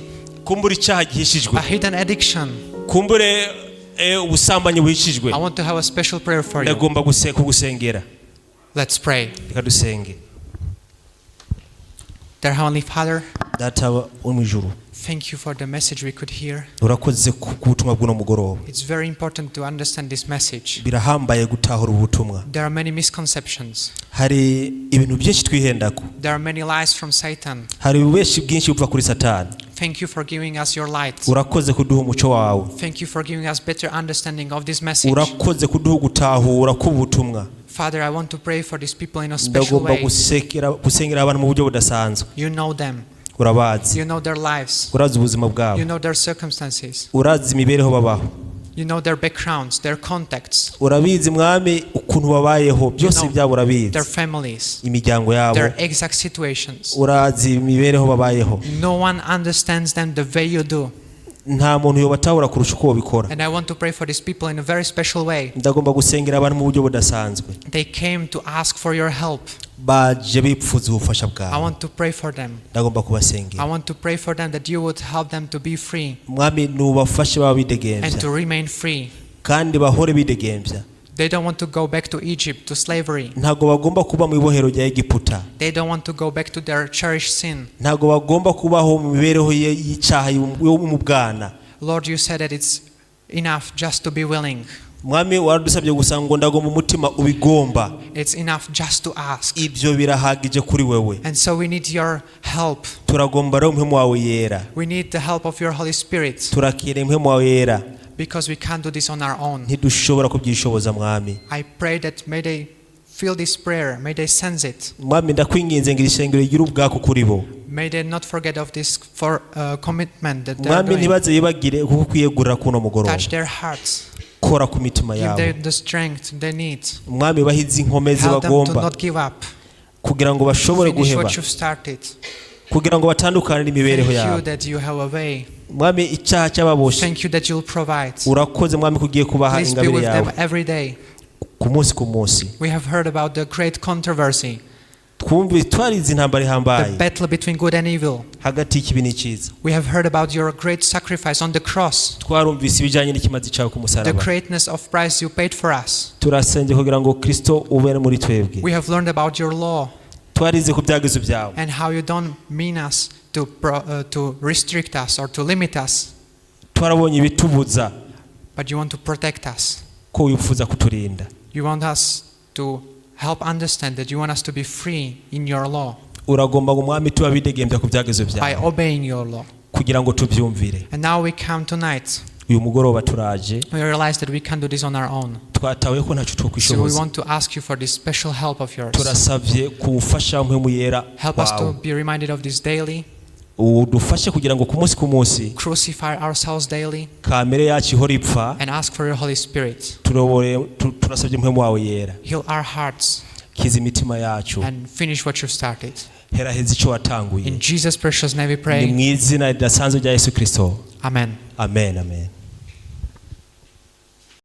Kumbura icyaha gihishijwe, a hidden addiction. kumbure ubusambanyi buhishijwe. I want to have a special prayer for you. Ndagomba kugusengera. Let's pray. Reka dusenge. Dear Heavenly Father, Data wo mu ijuru, thank you for the message we could hear. urakoze ku butumwa bw'uno mugoroba. It's very important to understand this message. Birahambaye gutahura ubutumwa. There are many misconceptions. Hari ibintu byinshi twihendako, There are many lies from Satan. hari ububeshi bwinshi buva kuri Satani. Thank you for giving us your light. Urakoze kuduha umucyo wawe. Thank you for giving us better understanding of this message. Urakoze kuduha gutahura k'ubutumwa. Father, I want to pray for these people in a special Ndagomba way. gusengera abantu mu buryo budasanzwe. You know them. Urabazi, You know their lives. urazi ubuzima bwabo, You know their circumstances. urazi imibereho babaho, You know their backgrounds, their contacts, urabizi mwami ukuntu babayeho, byose know byabo urabizi, their families, imiryango yabo, their exact situations. urazi imibereho babayeho. No one understands them the way you do. Nta muntu yobatahura kurusha uko babikora. And I want to pray for these people in a very special way. Ndagomba gusengera abantu mu buryo budasanzwe. They came to ask for your help. Baje bipfuza ubufasha I bwawe. want to pray for them. Ndagomba I kubasengera. want to pray for them that you would help them to be free Mwami nubafashe baba and bidegembya to remain free. kandi bahore bidegembya. They don't want to go back to Egypt, to slavery. Ntago bagomba kuba mu ibohero rya Egiputa. They don't want to go back to their cherished sin. Ntago bagomba kubaho mu mibereho y'icyaha yo mu bwana. Lord, you said that it's enough just to be willing. mwami waradusabye gusa ngo ndagomba umutima ubigomba. It's enough just to ask. Ibyo birahagije kuri wewe. And so we need your help. Turagomba rero mpemu wawe yera. We need the help of your Holy Spirit. Turakire mpemu wawe yera. Because we can't do this on our own. Ntidushobora kubyishoboza mwami. I pray that may they feel this prayer, may they sense it. Mwami ndakwinginze ngo ishengero rigire ubwako kuri bo. May they not forget of this commitment that they are mwami doing. ntibaze yibagire kuko kwiyegurira kuno mugoroba. Touch their hearts. Kora ku mitima Give yabo. them the strength they need. mwami bahize inkomezi Help them to bagomba not give up. kugira ngo bashobore Finish guheba, what you've started. kugira ngo batandukane n'imibereho Thank you yabo. that you have a way. mwami icyaha cy'ababoshe Thank you that you'll provide. urakoze mwami kugiye kubaha Please be ingabire with them yawe every day. ku munsi ku munsi. We have heard about the great controversy, twarize intambara the ihambaye battle between good and evil. hagati y'ikibi n'icyiza. We have heard about your great sacrifice on the cross, twarumvise ibijyanye n'ikimazi cyawe ku the musaraba. greatness of price you paid for us. turasenge kugira ngo Kristo ube muri twebwe. We have learned about your law twarize ku byagezo byawe and how you don't mean us to restrict us or to limit us, twarabonye ibitubuza but you want to protect us. ko wifuza kuturinda. You want us to help understand that you want us to be free in your law uragomba ngo mwami tuba bidegembya ku byagezo by byawe obeying your law. kugira ngo tubyumvire. And now we come tonight. uyu mugoroba turaje We realize that we can't do this on our own. twatawe ko ntacyo So we twakwishoboza. want to ask you for this special help of yours. turasabye kubufasha mpemu yera Help us to wawe. be reminded of this daily, udufashe kugira ngo ku munsi ku munsi crucify ourselves daily, kamere yacu ihora ipfa. and ask for your Holy Spirit. turasabye mpemu wawe yera Heal our hearts kiza imitima yacu and finish what you've started. heraheza icyo watanguye. In Jesus' precious name we ni pray. mu izina ridasanzwe rya Yesu Kristo. Amen. amen amen.